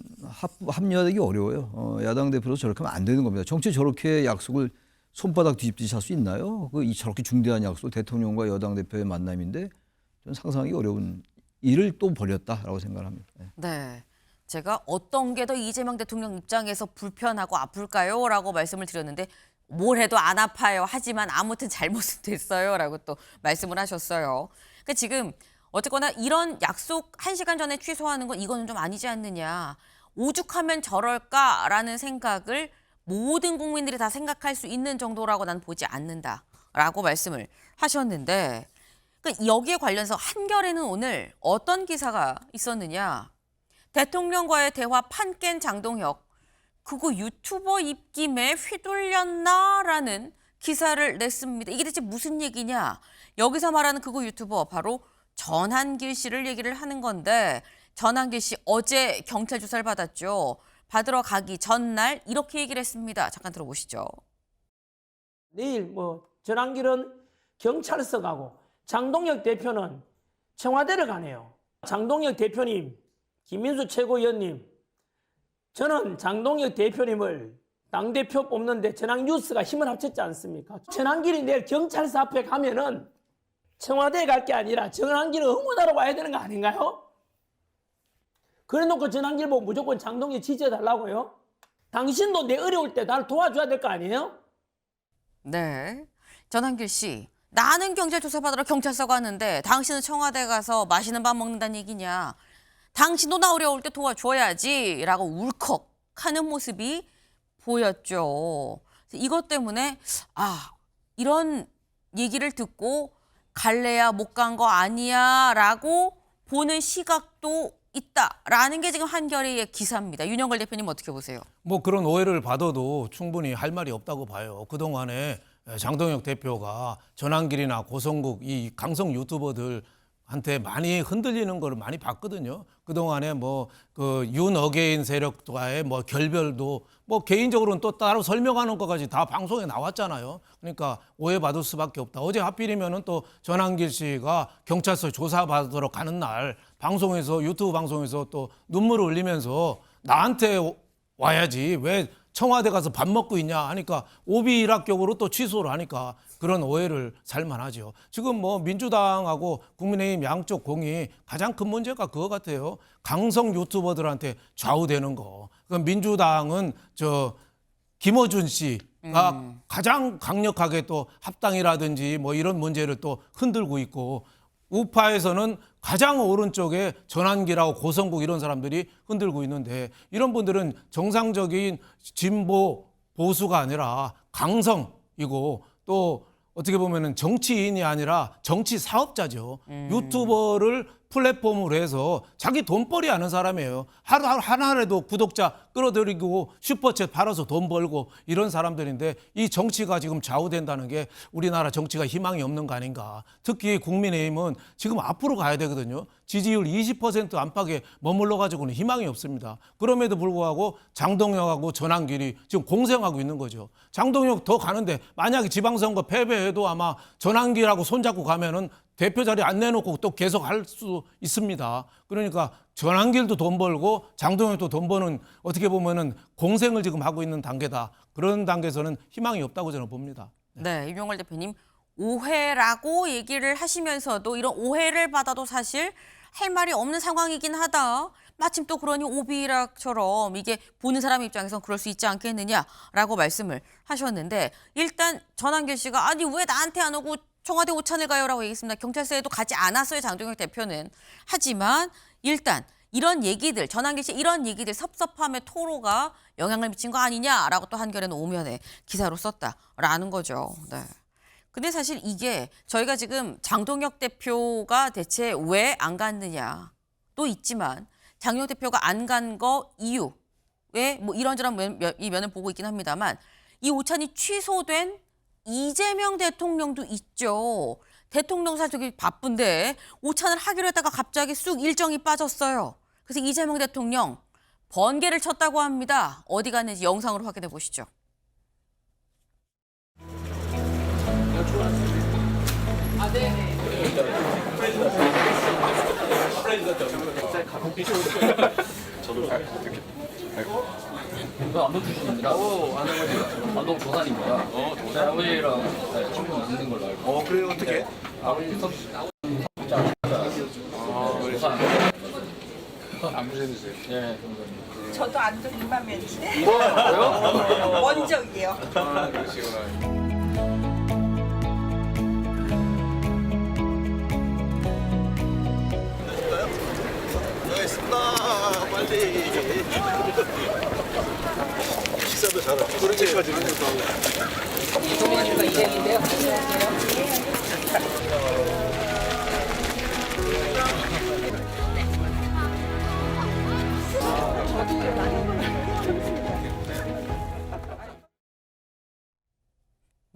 합리화되기 어려워요. 야당 대표로 저렇게 하면 안 되는 겁니다. 정치 저렇게 약속을 손바닥 뒤집듯이 할 수 있나요? 저렇게 중대한 약속, 대통령과 여당 대표의 만남인데 저는 상상하기 어려운 일을 또 벌였다라고 생각을 합니다. 네. 제가 어떤 게 더 이재명 대통령 입장에서 불편하고 아플까요? 라고 말씀을 드렸는데 뭘 해도 안 아파요. 하지만 아무튼 잘못은 됐어요. 라고 또 말씀을 하셨어요. 그러니까 지금 어쨌거나 이런 약속 1시간 전에 취소하는 건 이거는 좀 아니지 않느냐. 오죽하면 저럴까라는 생각을 모든 국민들이 다 생각할 수 있는 정도라고 난 보지 않는다라고 말씀을 하셨는데 그러니까 여기에 관련해서 한겨레는 오늘 어떤 기사가 있었느냐. 대통령과의 대화 판 깬 장동혁 그거 유튜버 입김에 휘둘렸나라는 기사를 냈습니다. 이게 대체 무슨 얘기냐. 여기서 말하는 그거 유튜버 바로 전한길 씨를 얘기를 하는 건데 전한길 씨 어제 경찰 조사를 받았죠. 받으러 가기 전날 이렇게 얘기를 했습니다. 잠깐 들어보시죠. 내일 뭐 전한길은 경찰서 가고 장동혁 대표는 청와대를 가네요. 장동혁 대표님, 김민수 최고위원님, 저는 장동혁 대표님을 당대표 뽑는데 전한뉴스가 힘을 합쳤지 않습니까? 전한길이 내일 경찰서 앞에 가면은 청와대에 갈 게 아니라 전한길을 응원하러 와야 되는 거 아닌가요? 그래놓고 전한길 보고 무조건 장동혁 지지해달라고요? 당신도 내 어려울 때 나를 도와줘야 될 거 아니에요? 네. 전한길 씨, 나는 경찰 조사 받으러 경찰서 가는데 당신은 청와대 가서 맛있는 밥 먹는다는 얘기냐. 당신도 나 어려울 때 도와줘야지 라고 울컥하는 모습이 보였죠. 이것 때문에 이런 얘기를 듣고 갈래야 못 간 거 아니야 라고 보는 시각도 있다라는 게 지금 한겨레의 기사입니다. 윤영걸 대표님 어떻게 보세요? 뭐 그런 오해를 받아도 충분히 할 말이 없다고 봐요. 그동안에 장동혁 대표가 전한길이나 고성국 이 강성 유튜버들한테 많이 흔들리는 걸 많이 봤거든요. 그동안에 뭐 그 윤어게인 세력과의 뭐 결별도 뭐 개인적으로는 또 따로 설명하는 것까지 다 방송에 나왔잖아요. 그러니까 오해받을 수밖에 없다. 어제 하필이면은 또 전한길 씨가 경찰서 조사받으러 가는 날 방송에서 유튜브 방송에서 또 눈물을 흘리면서 나한테 와야지 왜 청와대 가서 밥 먹고 있냐 하니까 오비락격으로 또 취소를 하니까 그런 오해를 살만하죠. 지금 뭐 민주당하고 국민의힘 양쪽 공이 가장 큰 문제가 그거 같아요. 강성 유튜버들한테 좌우되는 거. 그럼 민주당은 김어준 씨가 가장 강력하게 또 합당이라든지 뭐 이런 문제를 또 흔들고 있고, 우파에서는 가장 오른쪽에 전환기라고 고성국 이런 사람들이 흔들고 있는데, 이런 분들은 정상적인 진보 보수가 아니라 강성이고, 또 어떻게 보면은 정치인이 아니라 정치 사업자죠. 유튜버를 플랫폼으로 해서 자기 돈벌이 하는 사람이에요. 하나라도 구독자 끌어들이고 슈퍼챗 팔아서 돈 벌고 이런 사람들인데, 이 정치가 지금 좌우된다는 게 우리나라 정치가 희망이 없는 거 아닌가. 특히 국민의힘은 지금 앞으로 가야 되거든요. 지지율 20% 안팎에 머물러 가지고는 희망이 없습니다. 그럼에도 불구하고 장동혁하고 전환길이 지금 공생하고 있는 거죠. 장동혁 더 가는데 만약에 지방선거 패배해도 아마 전환길하고 손잡고 가면은 대표 자리 안 내놓고 또 계속 할 수 있습니다. 그러니까 전환길도 돈 벌고 장동혁도 돈 버는, 어떻게 보면은 공생을 지금 하고 있는 단계다. 그런 단계에서는 희망이 없다고 저는 봅니다. 네, 이명걸 대표님, 오해라고 얘기를 하시면서도 이런 오해를 받아도 사실 할 말이 없는 상황이긴 하다. 마침 또 그러니 오비락처럼 이게 보는 사람 입장에선 그럴 수 있지 않겠느냐라고 말씀을 하셨는데, 일단 전환길 씨가 아니 왜 나한테 안 오고 청와대 오찬을 가요라고 얘기했습니다. 경찰서에도 가지 않았어요, 장동혁 대표는. 하지만 일단 이런 얘기들, 전환길 씨 이런 얘기들, 섭섭함의 토로가 영향을 미친 거 아니냐라고 또 한겨레는 오면에 기사로 썼다라는 거죠. 네. 근데 사실 이게 저희가 지금 장동혁 대표가 대체 왜 안 갔느냐 또 있지만, 장동혁 대표가 안 간 거 이유에 뭐 이런저런 이 면을 보고 있긴 합니다만, 이 오찬이 취소된 이재명 대통령도 있죠. 대통령 사실 되게 바쁜데 오찬을 하기로 했다가 갑자기 쑥 일정이 빠졌어요. 그래서 이재명 대통령 번개를 쳤다고 합니다. 어디 갔는지 영상으로 확인해 보시죠. 이거 안동주신입니다. 안동 도산입니다. 아버지랑 친구 있는 걸로 알고. 그래요? 어떻게? 아버지 석 도산. 안 부셔주세요. 네. 저도 안동 2만 면인데. 그래요? 원정이에요. 그러시구나. 있습니다. 빨리. 식사도 잘하고. 그렇게까지 이동환이가 일행인데요.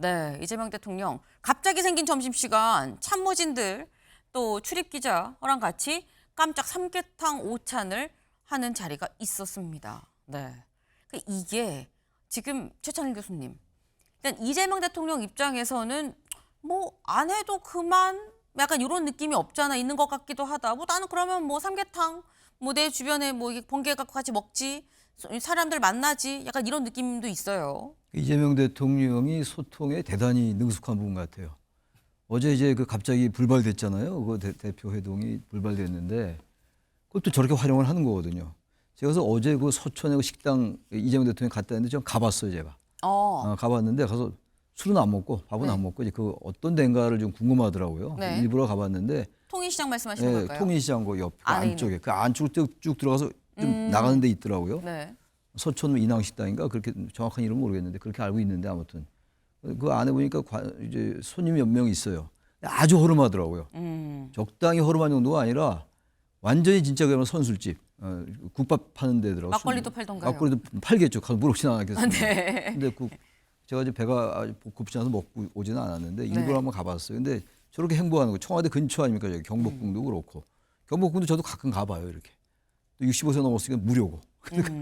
네, 이재명 대통령 갑자기 생긴 점심시간 참모진들 또 출입기자랑 같이 깜짝 삼계탕 오찬을 하는 자리가 있었습니다. 네, 이게 지금 최찬일 교수님, 일단 이재명 대통령 입장에서는 뭐 안 해도 그만 약간 이런 느낌이 없잖아 있는 것 같기도 하다. 뭐 나는 그러면 뭐 삼계탕 뭐 내 주변에 뭐 번개 갖고 같이 먹지, 사람들 만나지, 약간 이런 느낌도 있어요. 이재명 대통령이 소통에 대단히 능숙한 부분 같아요. 어제 이제 그 갑자기 불발됐잖아요. 그 대표 회동이 불발됐는데 그것도 저렇게 활용을 하는 거거든요. 제가 그래서 어제 그 서천에 그 식당 이재명 대통령이 갔다 했는데 좀 가봤어요, 제가. 가봤는데 가서 술은 안 먹고 밥은 네. 안 먹고 이제 그 어떤 데인가를 좀 궁금하더라고요. 네. 일부러 가봤는데 통일시장 말씀하시는 걸까요? 통일시장 그 옆 안에 안쪽에 그 안쪽으로 쭉 들어가서 좀 나가는 데 있더라고요. 네. 서천 인왕식당인가 그렇게 정확한 이름은 모르겠는데 그렇게 알고 있는데 아무튼 그 안에 보니까 이제 손님이 몇 명 있어요. 아주 허름하더라고요. 적당히 허름한 정도가 아니라 완전히 진짜 그러면 선술집, 국밥 파는 데더라고요. 막걸리도 팔던가요? 막걸리도 팔겠죠. 가서 물어보진 않았겠습니다. 네. 근데 제가 이제 배가 아주 고프지 않아서 먹고 오지는 않았는데 일부러 한번 가봤어요. 근데 저렇게 행보하는 거 청와대 근처 아닙니까? 저기 경복궁도 그렇고. 경복궁도 저도 가끔 가봐요. 이렇게. 또 65세 넘었으니까 무료고.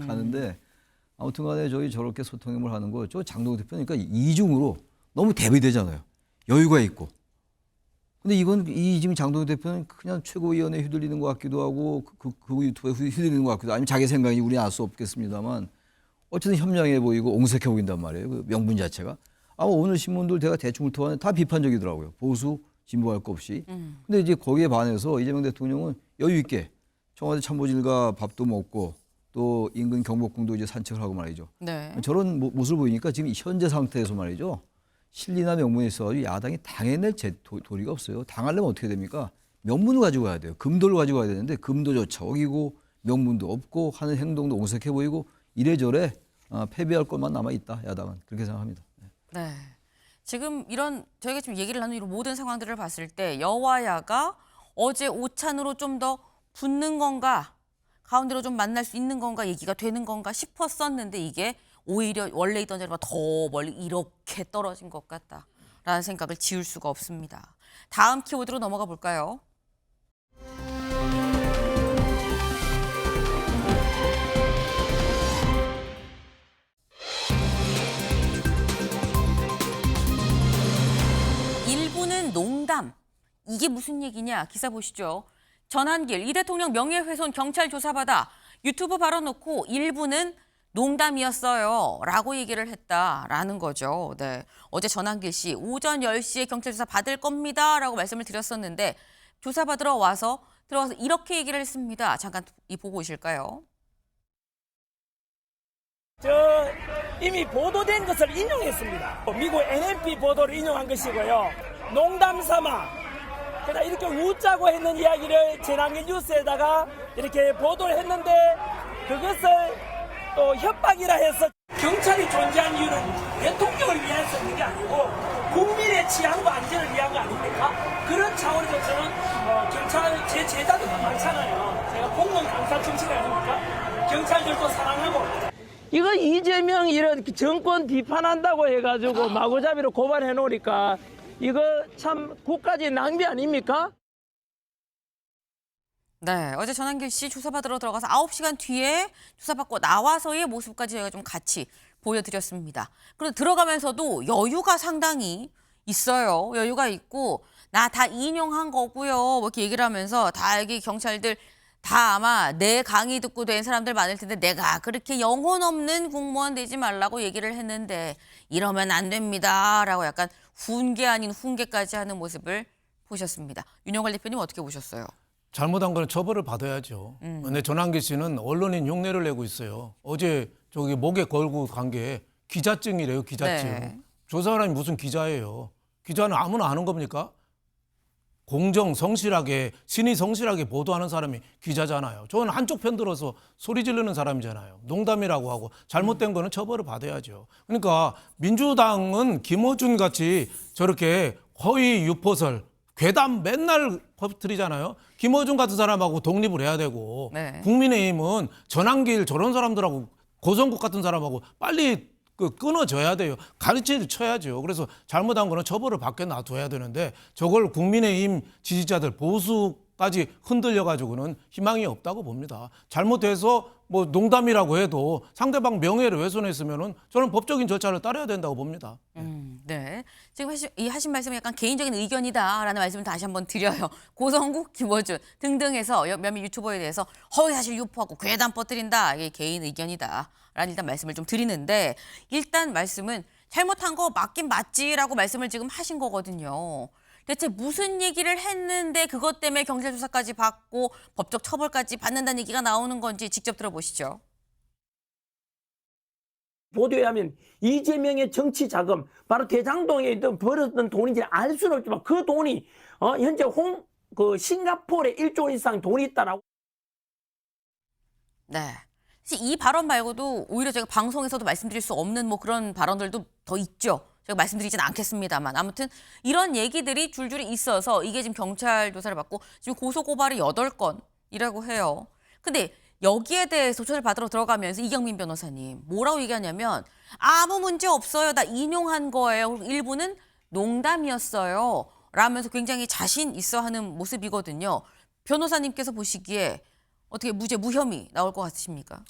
가는데 아무튼 간에 저희 저렇게 소통을 하는 거, 저 장동혁 대표니까 이중으로 너무 대비되잖아요. 여유가 있고. 근데 이건 지금 장동혁 대표는 그냥 최고위원회에 휘둘리는 것 같기도 하고 그 유튜브에 휘둘리는 것 같기도 하고, 아니면 자기 생각이 우리는 알 수 없겠습니다만 어쨌든 현명해 보이고 옹색해 보인단 말이에요. 그 명분 자체가. 아마 오늘 신문들 제가 대충 훑어봤는데 다 비판적이더라고요. 보수, 진보할 것 없이. 근데 이제 거기에 반해서 이재명 대통령은 여유 있게 청와대 참모진과 밥도 먹고 또 인근 경복궁도 이제 산책을 하고 말이죠. 네. 저런 모습을 보이니까 지금 현재 상태에서 말이죠. 실리나 명분에 있어 야당이 당해낼 도리가 없어요. 당하려면 어떻게 됩니까? 명분을 가지고 가야 돼요. 금도를 가지고 가야 되는데 금도조차 어기고 명분도 없고 하는 행동도 옹색해 보이고 이래저래 패배할 것만 남아 있다. 야당은 그렇게 생각합니다. 네. 지금 저희가 지금 얘기를 나눈 이런 모든 상황들을 봤을 때 여와야가 어제 오찬으로 좀 더 붙는 건가, 가운데로 좀 만날 수 있는 건가 얘기가 되는 건가 싶었었는데 이게 오히려 원래 있던 자리보다 더 멀리 이렇게 떨어진 것 같다라는 생각을 지울 수가 없습니다. 다음 키워드로 넘어가 볼까요? 일부는 농담. 이게 무슨 얘기냐? 기사 보시죠. 전한길 이 대통령 명예훼손 경찰 조사받아 유튜브 발언 놓고 일부는 농담이었어요 라고 얘기를 했다라는 거죠. 네. 어제 전한길 씨 오전 10시에 경찰 조사 받을 겁니다 라고 말씀을 드렸었는데 조사받으러 들어와서 이렇게 얘기를 했습니다. 잠깐 이 보고 오실까요? 이미 보도된 것을 인용했습니다. 미국 NMP 보도를 인용한 것이고요. 농담 삼아 그러니까 이렇게 웃자고 했는 이야기를 전한길 뉴스에다가 이렇게 보도를 했는데 그것을 또 협박이라 해서 경찰이 존재한 이유는 대통령을 위해서 있는 게 아니고 국민의 치안과 안전을 위한 거 아닙니까? 그런 차원에서 저는 경찰 제 제자들도 많잖아요. 제가 공무원 강사 정신 아닙니까? 경찰들도 사랑하고 이거 이재명 이런 정권 비판한다고 해가지고 마구잡이로 고발해 놓으니까 이거 참 국가적인 낭비 아닙니까? 네, 어제 전한길 씨 조사받으러 들어가서 9시간 뒤에 조사받고 나와서의 모습까지 저희가 좀 같이 보여드렸습니다. 그런데 들어가면서도 여유가 상당히 있어요. 여유가 있고 나 다 인용한 거고요. 뭐 이렇게 얘기를 하면서 다 여기 경찰들 다 아마 내 강의 듣고 된 사람들 많을 텐데 내가 그렇게 영혼 없는 공무원 되지 말라고 얘기를 했는데 이러면 안 됩니다. 라고 약간 훈계 아닌 훈계까지 하는 모습을 보셨습니다. 윤영걸 대표님 어떻게 보셨어요? 잘못한 거는 처벌을 받아야죠. 근데 전한길 씨는 언론인 흉내를 내고 있어요. 어제 저기 목에 걸고 간 게 기자증이래요. 기자증. 네. 저 사람이 무슨 기자예요. 기자는 아무나 아는 겁니까? 공정, 성실하게, 신의 성실하게 보도하는 사람이 기자잖아요. 저는 한쪽 편 들어서 소리 지르는 사람이잖아요. 농담이라고 하고 잘못된 거는 처벌을 받아야죠. 그러니까 민주당은 김어준 같이 저렇게 허위 유포설, 괴담 맨날 퍼뜨리잖아요. 김어준 같은 사람하고 독립을 해야 되고 네. 국민의힘은 전한길 저런 사람들하고 고성국 같은 사람하고 빨리 끊어져야 돼요. 가르치를 쳐야죠. 그래서 잘못한 거는 처벌을 받게 놔둬야 되는데 저걸 국민의힘 지지자들 보수까지 흔들려가지고는 희망이 없다고 봅니다. 잘못해서 뭐 농담이라고 해도 상대방 명예를 훼손했으면은 저는 법적인 절차를 따라야 된다고 봅니다. 네. 지금 하신 말씀이 약간 개인적인 의견이다라는 말씀을 다시 한번 드려요. 고성국, 김어준 등등해서 몇몇 유튜버에 대해서 허위 사실 유포하고 괴담 퍼뜨린다. 이게 개인 의견이다. 라는 일단 말씀을 좀 드리는데 일단 말씀은 잘못한 거 맞긴 맞지라고 말씀을 지금 하신 거거든요. 대체 무슨 얘기를 했는데 그것 때문에 경찰 조사까지 받고 법적 처벌까지 받는다는 얘기가 나오는 건지 직접 들어보시죠. 보도에 하면 이재명의 정치 자금, 바로 대장동에 있던 벌었던 돈인지 알 수는 없지만 그 돈이 현재 싱가포르에 1조 이상 돈이 있다라고. 네. 이 발언 말고도 오히려 제가 방송에서도 말씀드릴 수 없는 뭐 그런 발언들도 더 있죠. 제가 말씀드리진 않겠습니다만 아무튼 이런 얘기들이 줄줄이 있어서 이게 지금 경찰 조사를 받고 지금 고소고발이 8건이라고 해요. 근데 여기에 대해서 조사를 받으러 들어가면서 이경민 변호사님 뭐라고 얘기하냐면 아무 문제 없어요. 나 인용한 거예요. 일부는 농담이었어요. 라면서 굉장히 자신 있어 하는 모습이거든요. 변호사님께서 보시기에 어떻게 무죄, 무혐의 나올 것 같으십니까?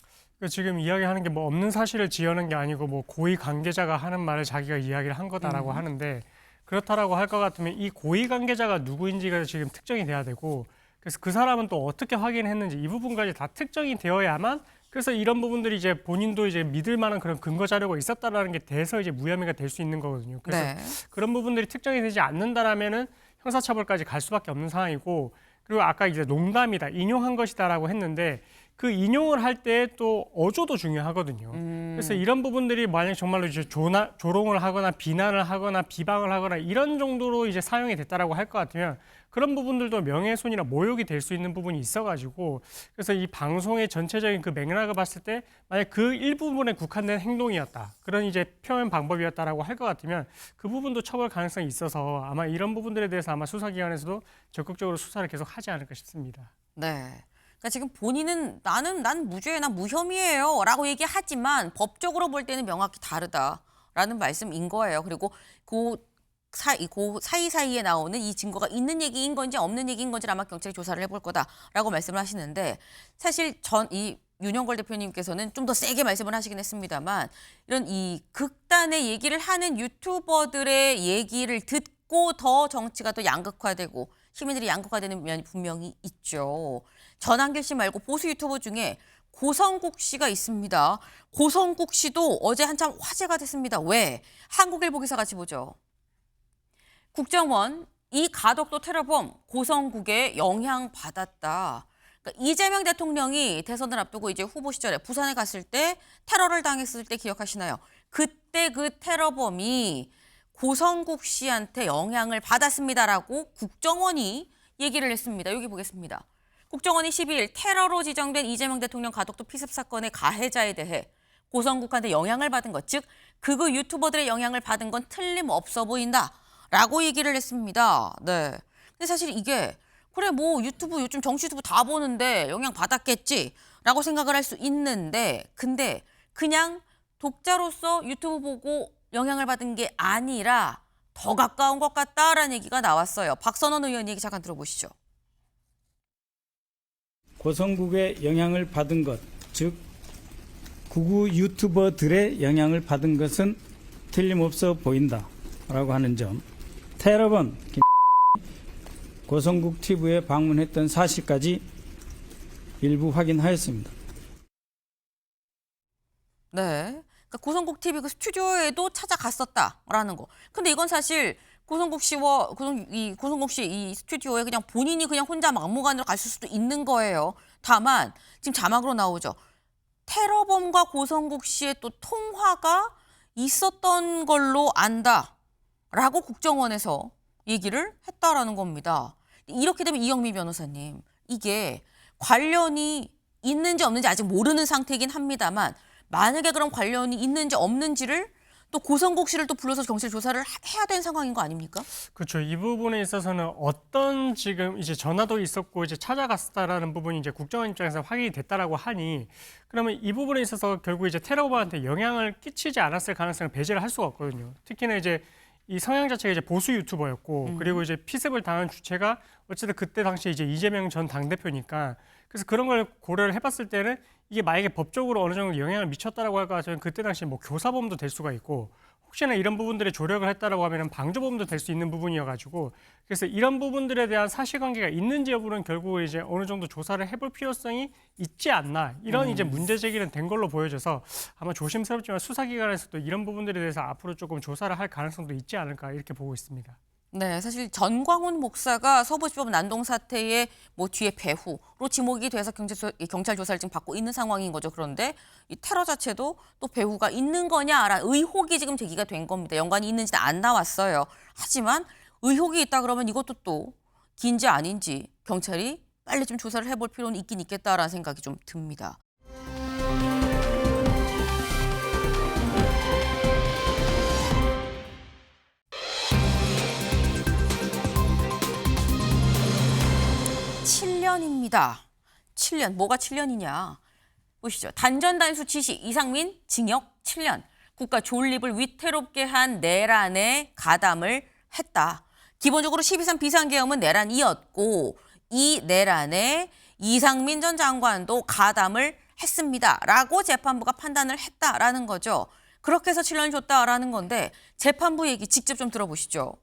지금 이야기하는 게 뭐 없는 사실을 지어낸 게 아니고 뭐 고위 관계자가 하는 말을 자기가 이야기를 한 거다라고 하는데 그렇다라고 할 것 같으면 이 고위 관계자가 누구인지가 지금 특정이 돼야 되고 그래서 그 사람은 또 어떻게 확인했는지 이 부분까지 다 특정이 되어야만 그래서 이런 부분들이 이제 본인도 이제 믿을 만한 그런 근거 자료가 있었다라는 게 돼서 이제 무혐의가 될 수 있는 거거든요. 그래서 네. 그런 부분들이 특정이 되지 않는다라면은 형사처벌까지 갈 수밖에 없는 상황이고, 그리고 아까 이제 농담이다, 인용한 것이다라고 했는데 그 인용을 할 때 또 어조도 중요하거든요. 그래서 이런 부분들이 만약 정말로 이제 조롱을 하거나 비난을 하거나 비방을 하거나 이런 정도로 이제 사용이 됐다라고 할 것 같으면 그런 부분들도 명예훼손이나 모욕이 될 수 있는 부분이 있어가지고, 그래서 이 방송의 전체적인 그 맥락을 봤을 때 만약 그 일부분에 국한된 행동이었다, 그런 이제 표현 방법이었다라고 할 것 같으면 그 부분도 처벌 가능성이 있어서 아마 이런 부분들에 대해서 아마 수사기관에서도 적극적으로 수사를 계속 하지 않을까 싶습니다. 네. 그러니까 지금 본인은 난 무죄, 난 무혐의예요 라고 얘기하지만 법적으로 볼 때는 명확히 다르다라는 말씀인 거예요. 그리고 그 사이사이에 나오는 이 증거가 있는 얘기인 건지 없는 얘기인 건지 아마 경찰이 조사를 해볼 거다라고 말씀을 하시는데, 사실 이 윤영걸 대표님께서는 좀 더 세게 말씀을 하시긴 했습니다만, 이런 이 극단의 얘기를 하는 유튜버들의 얘기를 듣고 더 정치가 더 양극화되고 시민들이 양극화되는 면이 분명히 있죠. 전한길 씨 말고 보수 유튜버 중에 고성국 씨가 있습니다. 고성국 씨도 어제 한참 화제가 됐습니다. 왜? 한국일보 기사 같이 보죠. 국정원, 이 가덕도 테러범 고성국에 영향받았다. 그러니까 이재명 대통령이 대선을 앞두고 이제 후보 시절에 부산에 갔을 때 테러를 당했을 때 기억하시나요? 그때 그 테러범이 고성국 씨한테 영향을 받았습니다라고 국정원이 얘기를 했습니다. 여기 보겠습니다. 국정원이 12일 테러로 지정된 이재명 대통령 가덕도 피습 사건의 가해자에 대해 고성국한테 영향을 받은 것, 즉 극우 유튜버들의 영향을 받은 건 틀림없어 보인다라고 얘기를 했습니다. 네. 근데 사실 이게 그래 뭐 유튜브 요즘 정치 유튜브 다 보는데 영향 받았겠지라고 생각을 할 수 있는데, 근데 그냥 독자로서 유튜브 보고 영향을 받은 게 아니라 더 가까운 것 같다라는 얘기가 나왔어요. 박선원 의원 얘기 잠깐 들어보시죠. 고성국의 영향을 받은 것, 즉 극우 유튜버들의 영향을 받은 것은 틀림없어 보인다라고 하는 점, 테러범 고성국 TV에 방문했던 사실까지 일부 확인하였습니다. 네. 그러니까 고성국 TV 그 스튜디오에도 찾아갔었다라는 거. 근데 이건 사실 고성국 씨와 고성국 씨 이 스튜디오에 그냥 본인이 그냥 혼자 막무가내로 갔을 수도 있는 거예요. 다만 지금 자막으로 나오죠. 테러범과 고성국 씨의 또 통화가 있었던 걸로 안다라고 국정원에서 얘기를 했다라는 겁니다. 이렇게 되면 이영미 변호사님, 이게 관련이 있는지 없는지 아직 모르는 상태이긴 합니다만, 만약에 그런 관련이 있는지 없는지를 또 고성국 씨를 또 불러서 경찰 조사를 해야 되는 상황인 거 아닙니까? 그렇죠. 이 부분에 있어서는 어떤 지금 이제 전화도 있었고 이제 찾아갔다라는 부분이 이제 국정원 입장에서 확인이 됐다라고 하니, 그러면 이 부분에 있어서 결국 이제 테러범한테 영향을 끼치지 않았을 가능성을 배제를 할 수가 없거든요. 특히나 이제 이 성향 자체가 이제 보수 유튜버였고, 그리고 이제 피습을 당한 주체가 어쨌든 그때 당시 이제 이재명 전 당대표니까, 그래서 그런 걸 고려를 해봤을 때는 이게 만약에 법적으로 어느 정도 영향을 미쳤다라고 할 것 같으면 그때 당시 뭐 교사범도 될 수가 있고, 혹시나 이런 부분들에 조력을 했다라고 하면은 방조범도 될 수 있는 부분이어가지고, 그래서 이런 부분들에 대한 사실관계가 있는지 여부는 결국 이제 어느 정도 조사를 해볼 필요성이 있지 않나, 이런 이제 문제 제기는 된 걸로 보여져서 아마 조심스럽지만 수사기관에서도 이런 부분들에 대해서 앞으로 조금 조사를 할 가능성도 있지 않을까 이렇게 보고 있습니다. 네, 사실 전광훈 목사가 서부지법 난동 사태의 뭐 뒤에 배후로 지목이 돼서 경찰 조사를 지금 받고 있는 상황인 거죠. 그런데 이 테러 자체도 또 배후가 있는 거냐라는 의혹이 지금 제기가 된 겁니다. 연관이 있는지는 안 나왔어요. 하지만 의혹이 있다 그러면 이것도 또 긴지 아닌지 경찰이 빨리 좀 조사를 해볼 필요는 있긴 있겠다라는 생각이 좀 듭니다. (7년입니다) 7년. 뭐가 7년이냐. 보시죠. 단전단수 지시 이상민 징역 7년. 국가 존립을 위태롭게 한 내란에 가담을 했다. 기본적으로 12.3 비상계엄은 내란이었고 이 내란에 이상민 전 장관도 가담을 했습니다. 라고 재판부가 판단을 했다라는 거죠. 그렇게 해서 7년 줬다라는 건데 재판부 얘기 직접 좀 들어보시죠.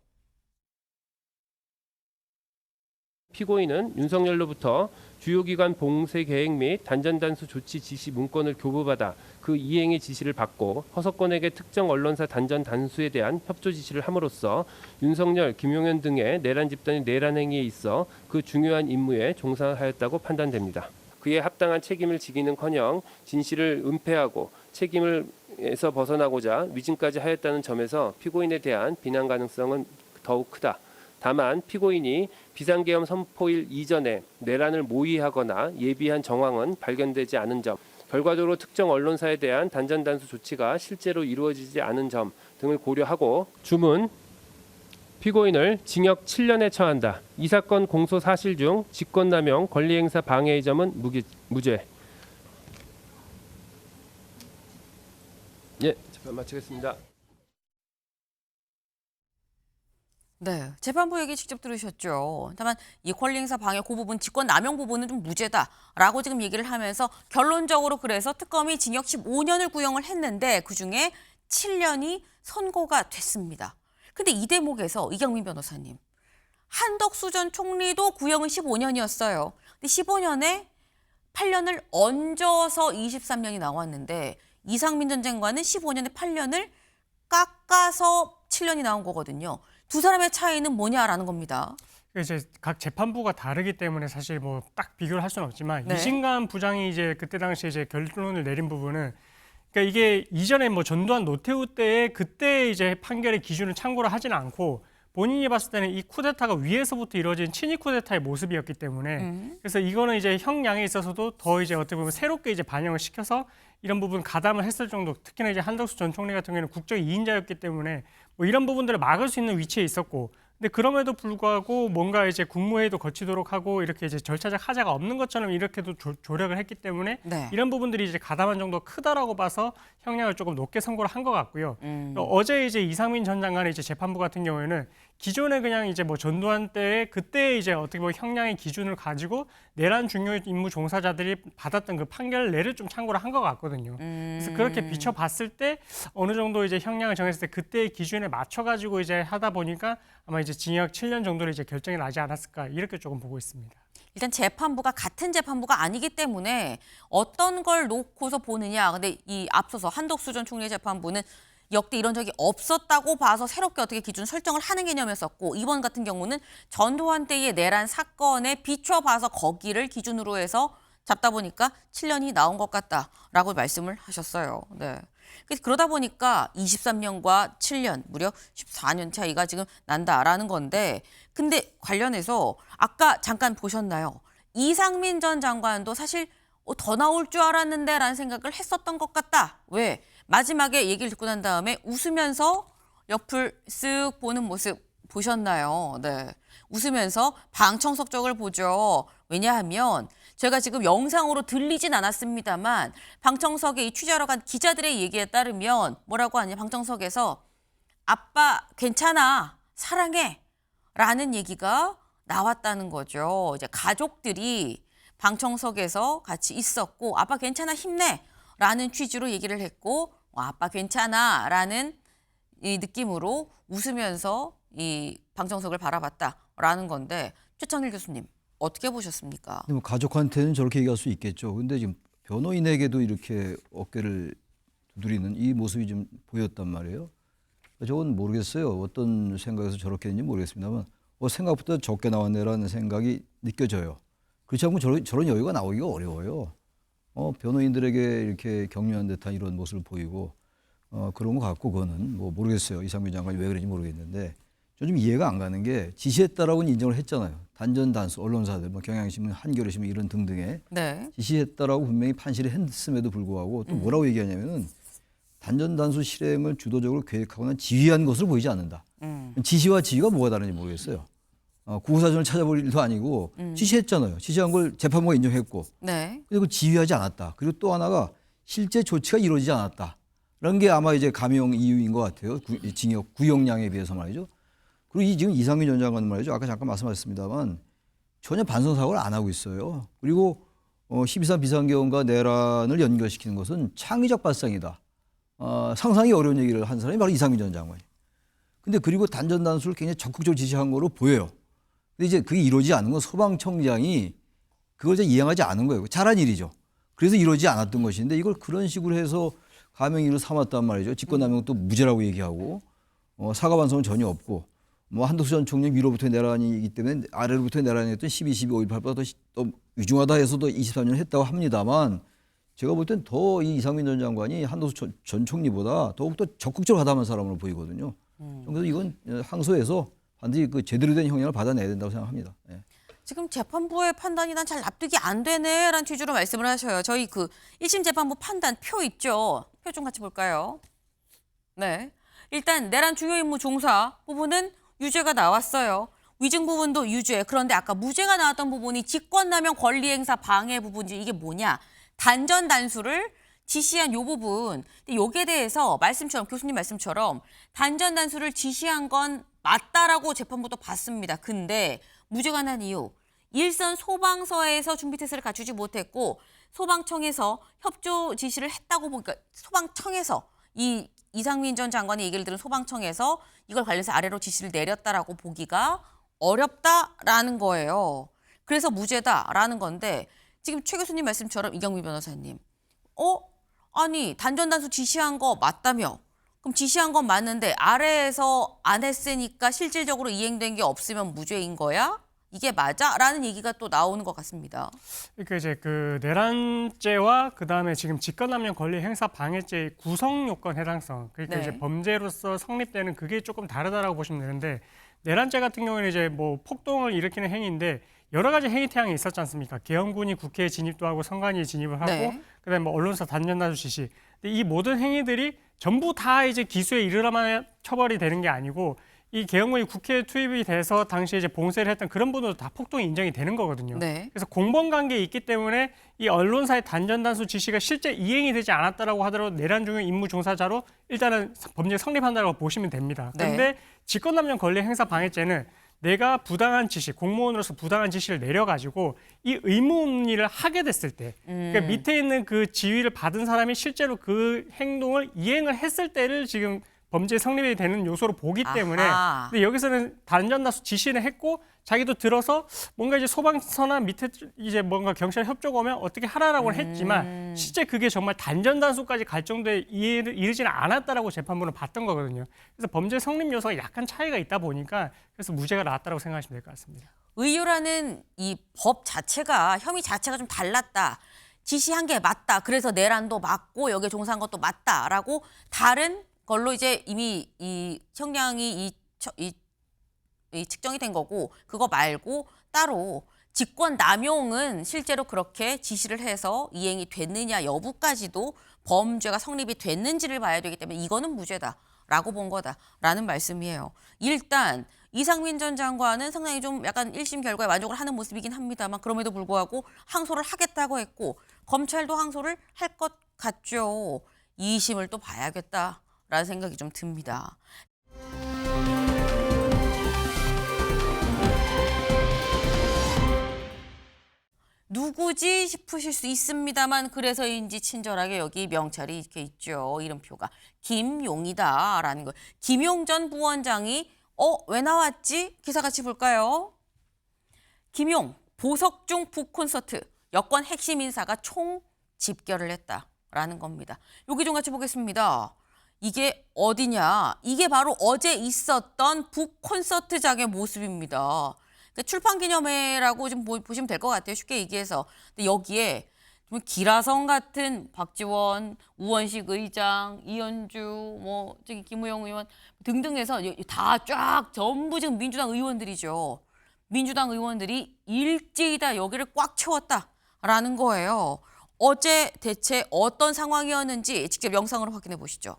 피고인은 윤석열로부터 주요기관 봉쇄 계획 및 단전단수 조치 지시 문건을 교부받아 그 이행의 지시를 받고 허석권에게 특정 언론사 단전 단수에 대한 협조 지시를 함으로써 윤석열, 김용현 등의 내란 집단의 내란 행위에 있어 그 중요한 임무에 종사하였다고 판단됩니다. 그에 합당한 책임을 지기는커녕 진실을 은폐하고 책임에서 벗어나고자 위증까지 하였다는 점에서 피고인에 대한 비난 가능성은 더욱 크다. 다만 피고인이 비상계엄 선포일 이전에 내란을 모의하거나 예비한 정황은 발견되지 않은 점, 결과적으로 특정 언론사에 대한 단전단수 조치가 실제로 이루어지지 않은 점 등을 고려하고 주문 피고인을 징역 7년에 처한다. 이 사건 공소 사실 중 직권남용 권리행사 방해의 점은 무죄. 예, 재판 마치겠습니다. 네, 재판부 얘기 직접 들으셨죠. 다만 이 권리행사 방해 그 부분, 직권남용 부분은 좀 무죄다라고 지금 얘기를 하면서 결론적으로 그래서 특검이 징역 15년을 구형을 했는데 그중에 7년이 선고가 됐습니다. 근데 이 대목에서 이경민 변호사님, 한덕수 전 총리도 구형은 15년이었어요. 근데 15년에 8년을 얹어서 23년이 나왔는데 이상민 전 장관은 15년에 8년을 깎아서 7년이 나온 거거든요. 두 사람의 차이는 뭐냐라는 겁니다. 이제 각 재판부가 다르기 때문에 사실 뭐 딱 비교를 할 수는 없지만 네. 이신감 부장이 이제 그때 당시에 이제 결론을 내린 부분은 그러니까 이게 이전에 뭐 전두환 노태우 때에 그때 이제 판결의 기준을 참고를 하지는 않고 본인이 봤을 때는 이 쿠데타가 위에서부터 이루어진 친위 쿠데타의 모습이었기 때문에 그래서 이거는 이제 형량에 있어서도 더 이제 어떻게 보면 새롭게 이제 반영을 시켜서 이런 부분 가담을 했을 정도, 특히나 이제 한덕수 전 총리 같은 경우에는 국정 2인자였기 때문에 뭐 이런 부분들을 막을 수 있는 위치에 있었고, 근데 그럼에도 불구하고 뭔가 이제 국무회의도 거치도록 하고 이렇게 이제 절차적 하자가 없는 것처럼 이렇게도 조력을 했기 때문에 네. 이런 부분들이 이제 가담한 정도가 크다라고 봐서 형량을 조금 높게 선고를 한 것 같고요. 어제 이제 이상민 전 장관의 이제 재판부 같은 경우에는 기존에 그냥 이제 뭐 전두환 때 그때 이제 어떻게 보면 형량의 기준을 가지고 내란 중요 임무 종사자들이 받았던 그 판결례를 좀 참고를 한 것 같거든요. 그래서 그렇게 비춰봤을 때 어느 정도 이제 형량을 정했을 때 그때의 기준에 맞춰가지고 이제 하다 보니까 아마 이제 징역 7년 정도로 이제 결정이 나지 않았을까 이렇게 조금 보고 있습니다. 일단 재판부가 같은 재판부가 아니기 때문에 어떤 걸 놓고서 보느냐. 근데 이 앞서서 한덕수 전 총리의 재판부는 역대 이런 적이 없었다고 봐서 새롭게 어떻게 기준 설정을 하는 개념이었었고, 이번 같은 경우는 전두환 때의 내란 사건에 비춰봐서 거기를 기준으로 해서 잡다 보니까 7년이 나온 것 같다라고 말씀을 하셨어요. 네. 그러다 보니까 23년과 7년, 무려 14년 차이가 지금 난다라는 건데, 근데 관련해서 아까 잠깐 보셨나요? 이상민 전 장관도 사실 더 나올 줄 알았는데 라는 생각을 했었던 것 같다. 왜? 마지막에 얘기를 듣고 난 다음에 웃으면서 옆을 쓱 보는 모습 보셨나요? 네. 웃으면서 방청석 쪽을 보죠. 왜냐하면 제가 지금 영상으로 들리진 않았습니다만 방청석에 이 취재하러 간 기자들의 얘기에 따르면 뭐라고 하냐, 방청석에서 아빠 괜찮아, 사랑해 라는 얘기가 나왔다는 거죠. 이제 가족들이 방청석에서 같이 있었고 아빠 괜찮아, 힘내 라는 취지로 얘기를 했고, 아빠 괜찮아 라는 이 느낌으로 웃으면서 이 방청석을 바라봤다라는 건데, 최창일 교수님 어떻게 보셨습니까? 뭐 가족한테는 저렇게 얘기할 수 있겠죠. 근데 지금 변호인에게도 이렇게 어깨를 두드리는 이 모습이 좀 보였단 말이에요. 저건 모르겠어요. 어떤 생각에서 저렇게 했는지 모르겠습니다만 생각보다 적게 나왔네라는 생각이 느껴져요. 그렇지 않고 저런 여유가 나오기가 어려워요. 변호인들에게 이렇게 격려한 듯한 이런 모습을 보이고 그런 것 같고, 그거는 뭐 모르겠어요. 이상민 장관이 왜 그런지 모르겠는데 저 좀 이해가 안 가는 게 지시했다라고는 인정을 했잖아요. 단전 단수 언론사들, 뭐 경향신문, 한겨레신문 이런 등등에 네. 지시했다라고 분명히 판시를 했음에도 불구하고 또 뭐라고 얘기하냐면은 단전 단수 실행을 주도적으로 계획하거나 지휘한 것으로 보이지 않는다. 지시와 지휘가 뭐가 다른지 모르겠어요. 구호사전을 찾아볼 일도 아니고 지시했잖아요. 지시한 걸 재판부가 인정했고, 네. 그리고 지휘하지 않았다. 그리고 또 하나가 실제 조치가 이루어지지 않았다. 라는 게 아마 이제 감형 이유인 것 같아요. 징역 구형량에 비해서 말이죠. 그리고 지금 이상민 전 장관은 말이죠. 아까 잠깐 말씀하셨습니다만 전혀 반성 사고를 안 하고 있어요. 그리고 12.3 비상계엄과 내란을 연결시키는 것은 창의적 발상이다. 상상이 어려운 얘기를 한 사람이 바로 이상민 전 장관이에요. 근데 그리고 단전 단수를 굉장히 적극적으로 지시한 거로 보여요. 근데 이제 그게 이루어지지 않는 건 소방청장이 그걸 이제 이행하지 않은 거예요. 잘한 일이죠. 그래서 이러지 않았던 것인데 이걸 그런 식으로 해서 가명의로 삼았단 말이죠. 직권남용 또 무죄라고 얘기하고 사과 반성은 전혀 없고 뭐 한덕수 전 총리 위로부터의 내란이기 때문에 아래로부터의 내란이었던 12, 5.18보다 더 위중하다 해서도 23년 했다고 합니다만 제가 볼 땐 더 이 이상민 전 장관이 한덕수 전 총리보다 더욱더 적극적으로 가담한 사람으로 보이거든요. 그래서 이건 항소해서 반드시 그 제대로 된 형량을 받아내야 된다고 생각합니다. 예. 지금 재판부의 판단이 난 잘 납득이 안 되네라는 취지로 말씀을 하셔요. 저희 그 1심 재판부 판단 표 있죠. 표 좀 같이 볼까요? 네. 일단 내란 중요 임무 종사 부분은 유죄가 나왔어요. 위증 부분도 유죄. 그런데 아까 무죄가 나왔던 부분이 직권남용 권리행사 방해 부분이지 이게 뭐냐. 단전 단수를 지시한 요 부분. 근데 여기에 대해서 말씀처럼 교수님 말씀처럼 단전 단수를 지시한 건 맞다라고 재판부도 봤습니다. 근데 무죄가 난 이유. 일선 소방서에서 준비 태세를 갖추지 못했고 소방청에서 협조 지시를 했다고 보니까 소방청에서 이 이상민 전 장관의 얘기를 들은 소방청에서 이걸 관련해서 아래로 지시를 내렸다라고 보기가 어렵다라는 거예요. 그래서 무죄다라는 건데 지금 최 교수님 말씀처럼 이경미 변호사님. 아니 단전 단수 지시한 거 맞다며. 그럼 지시한 건 맞는데 아래에서 안 했으니까 실질적으로 이행된 게 없으면 무죄인 거야? 이게 맞아? 라는 얘기가 또 나오는 것 같습니다. 그러니까 이제 그 내란죄와 그다음에 지금 직권남용 권리 행사 방해죄의 구성 요건 해당성. 그러니까 네. 이제 범죄로서 성립되는 그게 조금 다르다라고 보시면 되는데 내란죄 같은 경우에는 이제 뭐 폭동을 일으키는 행위인데 여러 가지 행위 태양이 있었지 않습니까? 계엄군이 국회에 진입도 하고 선관위에 진입을 하고 네. 그다음에 뭐 언론사 단전 단수 지시. 근데 이 모든 행위들이 전부 다 이제 기소에 이르러만 처벌이 되는 게 아니고 이 계엄군이 국회에 투입이 돼서 당시에 이제 봉쇄를 했던 그런 분들도 다 폭동이 인정이 되는 거거든요. 네. 그래서 공범 관계에 있기 때문에 이 언론사의 단전 단수 지시가 실제 이행이 되지 않았다라고 하더라도 내란 중용 임무 종사자로 일단은 범죄 성립한다고 보시면 됩니다. 그런데 네. 직권남용 권리 행사 방해죄는 내가 부당한 지시, 공무원으로서 부당한 지시를 내려가지고 이 의무일을 하게 됐을 때, 그러니까 밑에 있는 그 지휘를 받은 사람이 실제로 그 행동을 이행을 했을 때를 지금 범죄 성립이 되는 요소로 보기 때문에 아하. 근데 여기서는 단전 단수 지시는 했고 자기도 들어서 뭔가 이제 소방서나 밑에 이제 뭔가 경찰 협조가 오면 어떻게 하라라고는 했지만 실제 그게 정말 단전 단수까지 갈 정도에 이르지는 않았다라고 재판부는 봤던 거거든요. 그래서 범죄 성립 요소가 약간 차이가 있다 보니까 그래서 무죄가 나왔다라고 생각하시면 될 것 같습니다. 의유라는 이 법 자체가 혐의 자체가 좀 달랐다. 지시한 게 맞다. 그래서 내란도 맞고 여기에 종사한 것도 맞다라고 다른 걸로 이제 이미 이 형량이 이 측정이 된 거고 그거 말고 따로 직권 남용은 실제로 그렇게 지시를 해서 이행이 됐느냐 여부까지도 범죄가 성립이 됐는지를 봐야 되기 때문에 이거는 무죄다라고 본 거다라는 말씀이에요. 일단 이상민 전 장관은 상당히 좀 약간 1심 결과에 만족을 하는 모습이긴 합니다만 그럼에도 불구하고 항소를 하겠다고 했고 검찰도 항소를 할 것 같죠. 2심을 또 봐야겠다라는 생각이 좀 듭니다. 누구지 싶으실 수 있습니다만 그래서인지 친절하게 여기 명찰이 이렇게 있죠. 이름표가 김용이다라는 거. 김용 전 부원장이 왜 나왔지? 기사 같이 볼까요? 김용 보석중 북콘서트 여권 핵심 인사가 총 집결을 했다라는 겁니다. 여기 좀 같이 보겠습니다. 이게 어디냐? 이게 바로 어제 있었던 북콘서트장의 모습입니다. 출판기념회라고 좀 보시면 될 것 같아요. 쉽게 얘기해서. 근데 여기에 좀 기라성 같은 박지원, 우원식 의장, 이현주, 뭐 저기 김우영 의원 등등해서 다 쫙 전부 지금 민주당 의원들이죠. 민주당 의원들이 일제히 다 여기를 꽉 채웠다라는 거예요. 어제 대체 어떤 상황이었는지 직접 영상으로 확인해 보시죠.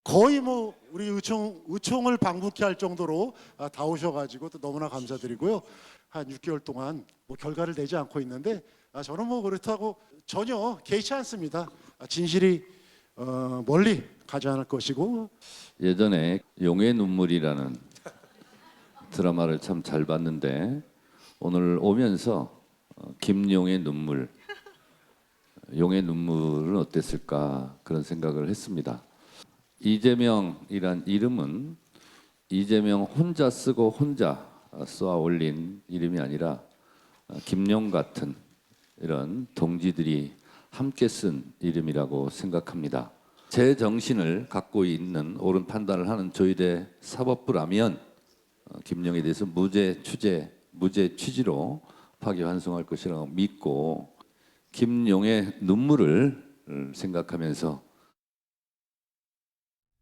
거의 뭐 우리 의총을 방북케 할 정도로 다 오셔가지고 또 너무나 감사드리고요. 한 6개월 동안 뭐 결과를 내지 않고 있는데 저는 뭐 그렇다고 전혀 개의치 않습니다. 진실이 멀리 가지 않을 것이고. 예전에 용의 눈물이라는 드라마를 참 잘 봤는데 오늘 오면서 김용의 눈물, 용의 눈물은 어땠을까 그런 생각을 했습니다. 이재명이란 이름은 이재명 혼자 쓰고 혼자 쏘아 올린 이름이 아니라 김용 같은 이런 동지들이 함께 쓴 이름이라고 생각합니다. 제 정신을 갖고 있는 옳은 판단을 하는 조의대 사법부라면 김용에 대해서 무죄 취지로 파기환송할 것이라고 믿고 김용의 눈물을 생각하면서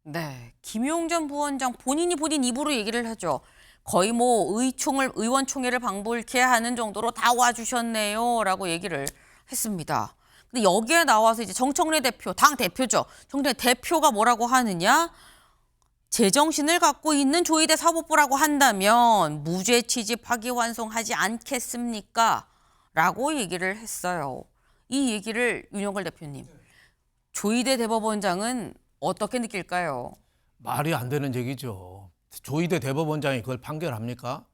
네, 김용 전 부원장 본인 입으로 얘기를 하죠. 거의 뭐 의원총회를 방불케 하는 정도로 다 와주셨네요라고 얘기를 했습니다. 근데 여기에 나와서 이제 정청래 대표, 당 대표죠. 정청래 대표가 뭐라고 하느냐? 제정신을 갖고 있는 조의대 사법부라고 한다면 무죄 취지 파기환송하지 않겠습니까? 라고 얘기를 했어요. 이 얘기를 윤영걸 대표님, 조의대 대법원장은 어떻게 느낄까요? 말이 안 되는 얘기죠. 조의대 대법원장이 그걸 판결합니까?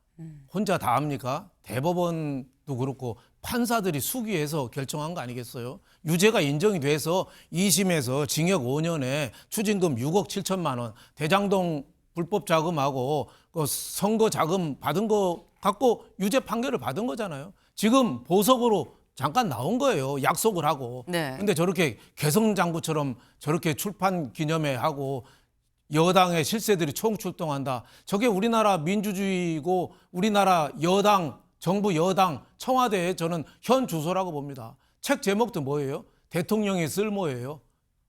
혼자 다 합니까? 대법원도 그렇고 판사들이 수기해서 결정한 거 아니겠어요? 유죄가 인정이 돼서 2심에서 징역 5년에 추징금 6억 7천만 원, 대장동 불법 자금하고 그 선거 자금 받은 거 갖고 유죄 판결을 받은 거잖아요. 지금 보석으로 잠깐 나온 거예요. 약속을 하고. 네. 근데 저렇게 개성장구처럼 저렇게 출판 기념회 하고 여당의 실세들이 총출동한다. 저게 우리나라 민주주의고 우리나라 여당, 정부 여당, 청와대의 저는 현 주소라고 봅니다. 책 제목도 뭐예요? 대통령의 쓸모예요.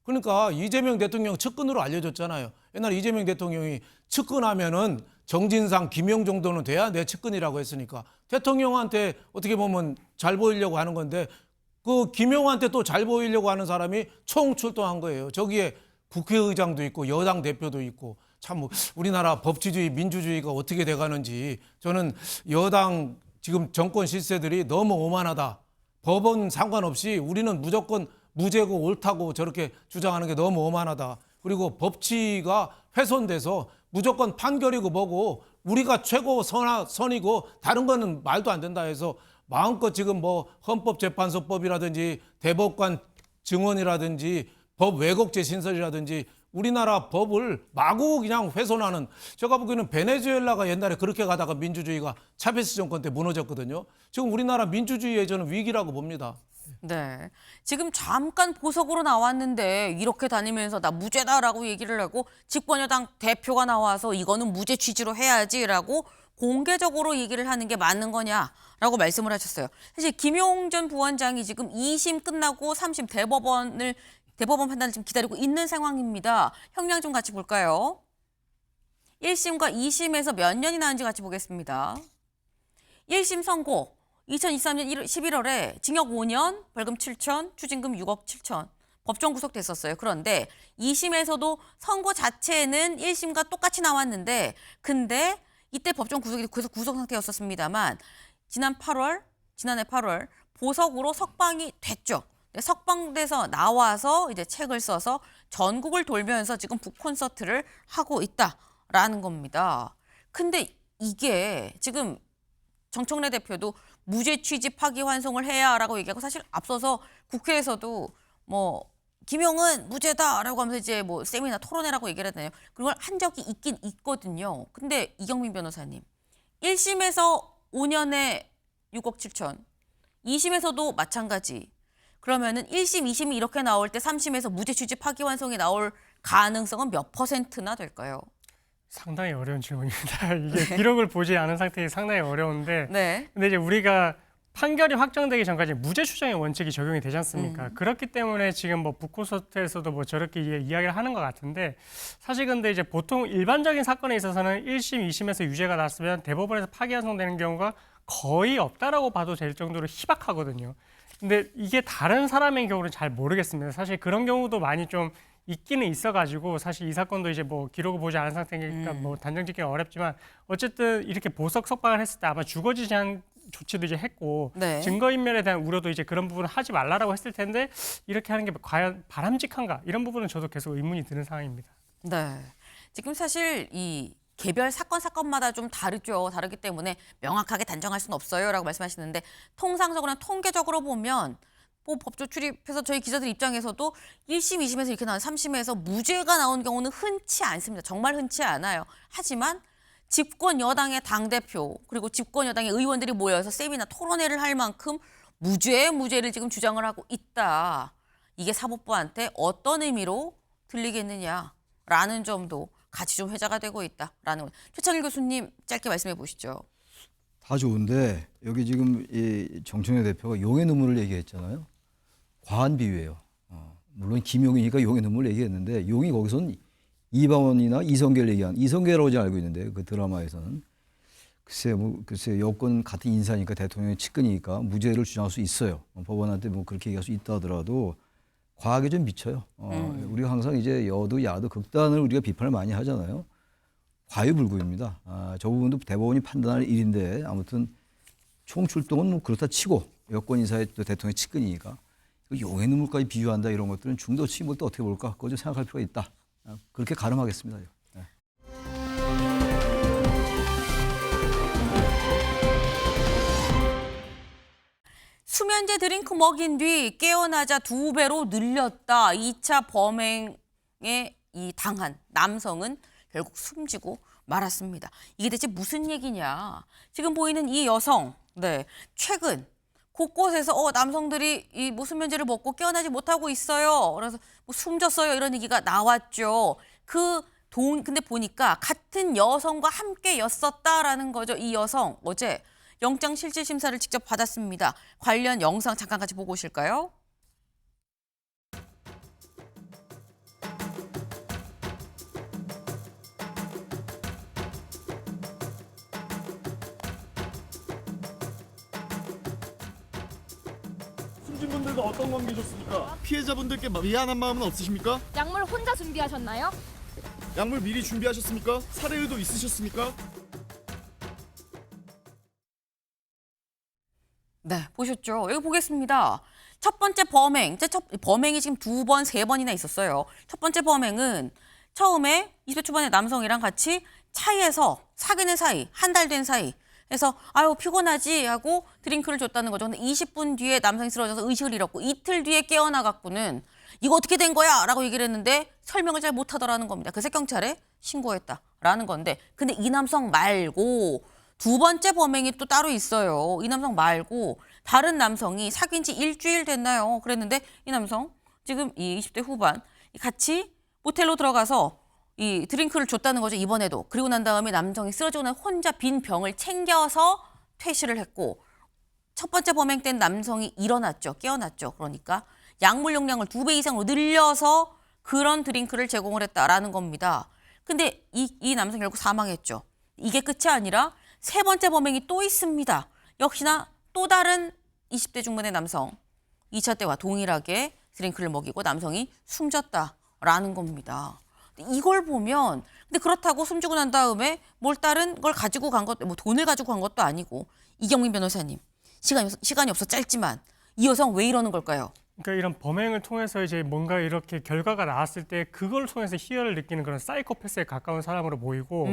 그러니까 이재명 대통령 측근으로 알려졌잖아요. 옛날에 이재명 대통령이 측근하면은 정진상, 김용 정도는 돼야 내 측근이라고 했으니까 대통령한테 어떻게 보면 잘 보이려고 하는 건데 그 김용한테 또 잘 보이려고 하는 사람이 총출동한 거예요. 저기에 국회의장도 있고 여당 대표도 있고 참 우리나라 법치주의, 민주주의가 어떻게 돼가는지 저는 여당 지금 정권 실세들이 너무 오만하다. 법원 상관없이 우리는 무조건 무죄고 옳다고 저렇게 주장하는 게 너무 오만하다. 그리고 법치가 훼손돼서 무조건 판결이고 뭐고 우리가 최고 선이고 다른 거는 말도 안 된다 해서 마음껏 지금 뭐 헌법재판소법이라든지 대법관 증언이라든지 법 왜곡죄 신설이라든지 우리나라 법을 마구 그냥 훼손하는, 제가 보기에는 베네수엘라가 옛날에 그렇게 가다가 민주주의가 차베스 정권 때 무너졌거든요. 지금 우리나라 민주주의의 저는 위기라고 봅니다. 네, 지금 잠깐 보석으로 나왔는데 이렇게 다니면서 나 무죄다라고 얘기를 하고 집권여당 대표가 나와서 이거는 무죄 취지로 해야지라고 공개적으로 얘기를 하는 게 맞는 거냐라고 말씀을 하셨어요. 사실 김용 전 부원장이 지금 2심 끝나고 3심 대법원 판단을 지금 기다리고 있는 상황입니다. 형량 좀 같이 볼까요? 1심과 2심에서 몇 년이 나는지 같이 보겠습니다. 1심 선고 2023년 11월에 징역 5년, 벌금 7천, 추징금 6억 7천. 법정 구속됐었어요. 그런데 2심에서도 선고 자체는 1심과 똑같이 나왔는데 근데 이때 법정 구속이 계속 구속 상태였었습니다만 지난해 8월 보석으로 석방이 됐죠. 석방돼서 나와서 이제 책을 써서 전국을 돌면서 지금 북콘서트를 하고 있다라는 겁니다. 근데 이게 지금 정청래 대표도 무죄 취지 파기환송을 해야라고 얘기하고 사실 앞서서 국회에서도 뭐 김용은 무죄다라고 하면서 이제 뭐 세미나 토론회라고 얘기를 했잖아요. 그걸 한 적이 있긴 있거든요. 근데 이경민 변호사님, 1심에서 5년에 6억 7천, 2심에서도 마찬가지. 그러면은 1심, 2심이 이렇게 나올 때 3심에서 무죄 취지 파기환송이 나올 가능성은 몇 %나 될까요? 상당히 어려운 질문입니다. 이게 기록을 보지 않은 상태에 상당히 어려운데 네. 근데 이제 우리가 판결이 확정되기 전까지 무죄 추정의 원칙이 적용이 되지 않습니까? 그렇기 때문에 지금 뭐 북콘서트에서도 뭐 저렇게 이야기를 하는 것 같은데 사실 근데 이제 보통 일반적인 사건에 있어서는 1심, 2심에서 유죄가 났으면 대법원에서 파기환송되는 경우가 거의 없다라고 봐도 될 정도로 희박하거든요. 근데 이게 다른 사람의 경우는 잘 모르겠습니다. 사실 그런 경우도 많이 좀 있기는 있어가지고 사실 이 사건도 이제 뭐 기록을 보지 않은 상태니까 뭐 단정짓기는 어렵지만 어쨌든 이렇게 보석 석방을 했을 때 아마 주거 지장 조치도 이제 했고 네. 증거인멸에 대한 우려도 이제 그런 부분을 하지 말라라고 했을 텐데 이렇게 하는 게 과연 바람직한가 이런 부분은 저도 계속 의문이 드는 상황입니다. 네, 지금 사실 이 개별 사건마다 좀 다르죠. 다르기 때문에 명확하게 단정할 수는 없어요라고 말씀하시는데 통상적으로나 통계적으로 보면 뭐 법조 출입해서 저희 기자들 입장에서도 1심, 2심에서 이렇게 나온 3심에서 무죄가 나온 경우는 흔치 않습니다. 정말 흔치 않아요. 하지만 집권 여당의 당대표 그리고 집권 여당의 의원들이 모여서 세미나 토론회를 할 만큼 무죄를 지금 주장을 하고 있다. 이게 사법부한테 어떤 의미로 들리겠느냐라는 점도 같이 좀 회자가 되고 있다라는 최창일 교수님 짧게 말씀해 보시죠. 다 좋은데 여기 지금 이 정청래 대표가 용의 눈물을 얘기했잖아요. 과한 비유예요. 물론 김용이니까 용의 눈물을 얘기했는데 용이 거기서는 이방원이나 이성계를 얘기한 이성계라고 알고 있는데 그 드라마에서는 글쎄 여권 같은 인사니까 대통령의 측근이니까 무죄를 주장할 수 있어요. 법원한테 뭐 그렇게 얘기할 수 있다 하더라도 과하게 좀 미쳐요. 우리가 항상 이제 여도 야도 극단을 우리가 비판을 많이 하잖아요. 과유불급입니다. 저 부분도 대법원이 판단할 일인데 아무튼 총출동은 뭐 그렇다 치고 여권 인사의 또 대통령의 측근이니까 용의 눈물까지 비유한다 이런 것들은 중도층이 뭘 또 어떻게 볼까 그거 좀 생각할 필요가 있다. 그렇게 가름하겠습니다. 네. 수면제 드링크 먹인 뒤 깨어나자 2배로 늘렸다. 2차 범행에 당한 남성은 결국 숨지고 말았습니다. 이게 대체 무슨 얘기냐. 지금 보이는 이 여성, 최근 곳곳에서 남성들이 이 수면제를 먹고 깨어나지 못하고 있어요. 그래서 숨졌어요. 이런 얘기가 나왔죠. 근데 보니까 같은 여성과 함께였었다라는 거죠. 이 여성 어제 영장실질심사를 직접 받았습니다. 관련 영상 잠깐 같이 보고 오실까요? 숨진 분들과 어떤 관계셨습니까? 피해자분들께 미안한 마음은 없으십니까? 약물 혼자 준비하셨나요? 약물 미리 준비하셨습니까? 살해 의도 있으셨습니까? 네, 보셨죠? 여기 보겠습니다. 첫 번째 범행이 지금 2번, 3번이나 있었어요. 첫 번째 범행은 처음에 20대 초반의 남성이랑 같이 차에서 사귀는 사이, 한 달 된 사이 해서 아유 피곤하지 하고 드링크를 줬다는 거죠. 근데 20분 뒤에 남성이 쓰러져서 의식을 잃었고 이틀 뒤에 깨어나갖고는 이거 어떻게 된 거야? 라고 얘기를 했는데 설명을 잘 못하더라는 겁니다. 그래서 경찰에 신고했다라는 건데 근데 이 남성 말고 2번째 범행이 또 따로 있어요. 이 남성 말고 다른 남성이 사귄 지 일주일 됐나요? 그랬는데 이 남성 지금 이 20대 후반 같이 모텔로 들어가서 이 드링크를 줬다는 거죠. 이번에도. 그리고 난 다음에 남성이 쓰러지고 난 혼자 빈 병을 챙겨서 퇴실을 했고 첫 번째 범행 때는 남성이 일어났죠. 깨어났죠. 그러니까 약물 용량을 2배 이상으로 늘려서 그런 드링크를 제공을 했다라는 겁니다. 근데 이 남성 결국 사망했죠. 이게 끝이 아니라 3번째 범행이 또 있습니다. 역시나 또 다른 20대 중반의 남성 2차 때와 동일하게 드링크를 먹이고 남성이 숨졌다라는 겁니다. 이걸 보면 근데 그렇다고 숨지고 난 다음에 뭘 다른 걸 가지고 간 것도 뭐 돈을 가지고 간 것도 아니고 이경민 변호사님 시간이 없어 짧지만 이 여성 왜 이러는 걸까요? 그러니까 이런 범행을 통해서 이제 뭔가 이렇게 결과가 나왔을 때 그걸 통해서 희열을 느끼는 그런 사이코패스에 가까운 사람으로 보이고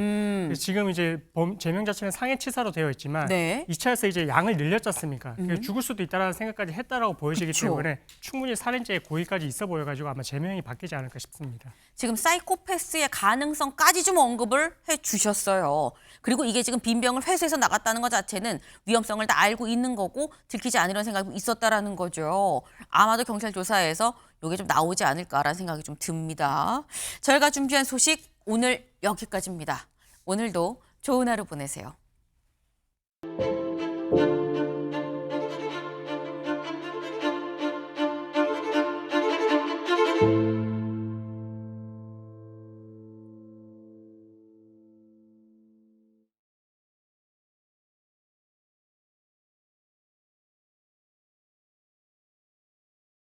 지금 이제 제명 자체는 상해치사로 되어 있지만 2차에서 이제 양을 늘렸지 않습니까? 죽을 수도 있다는 생각까지 했다라고 보여지기 때문에 충분히 살인죄의 고의까지 있어 보여가지고 아마 제명이 바뀌지 않을까 싶습니다. 지금 사이코패스의 가능성까지 좀 언급을 해주셨어요. 그리고 이게 지금 빈병을 회수해서 나갔다는 것 자체는 위험성을 다 알고 있는 거고 들키지 않으려는 생각이 있었다라는 거죠. 아마도 경찰 조사에서 이게 좀 나오지 않을까라는 생각이 좀 듭니다. 저희가 준비한 소식 오늘 여기까지입니다. 오늘도 좋은 하루 보내세요.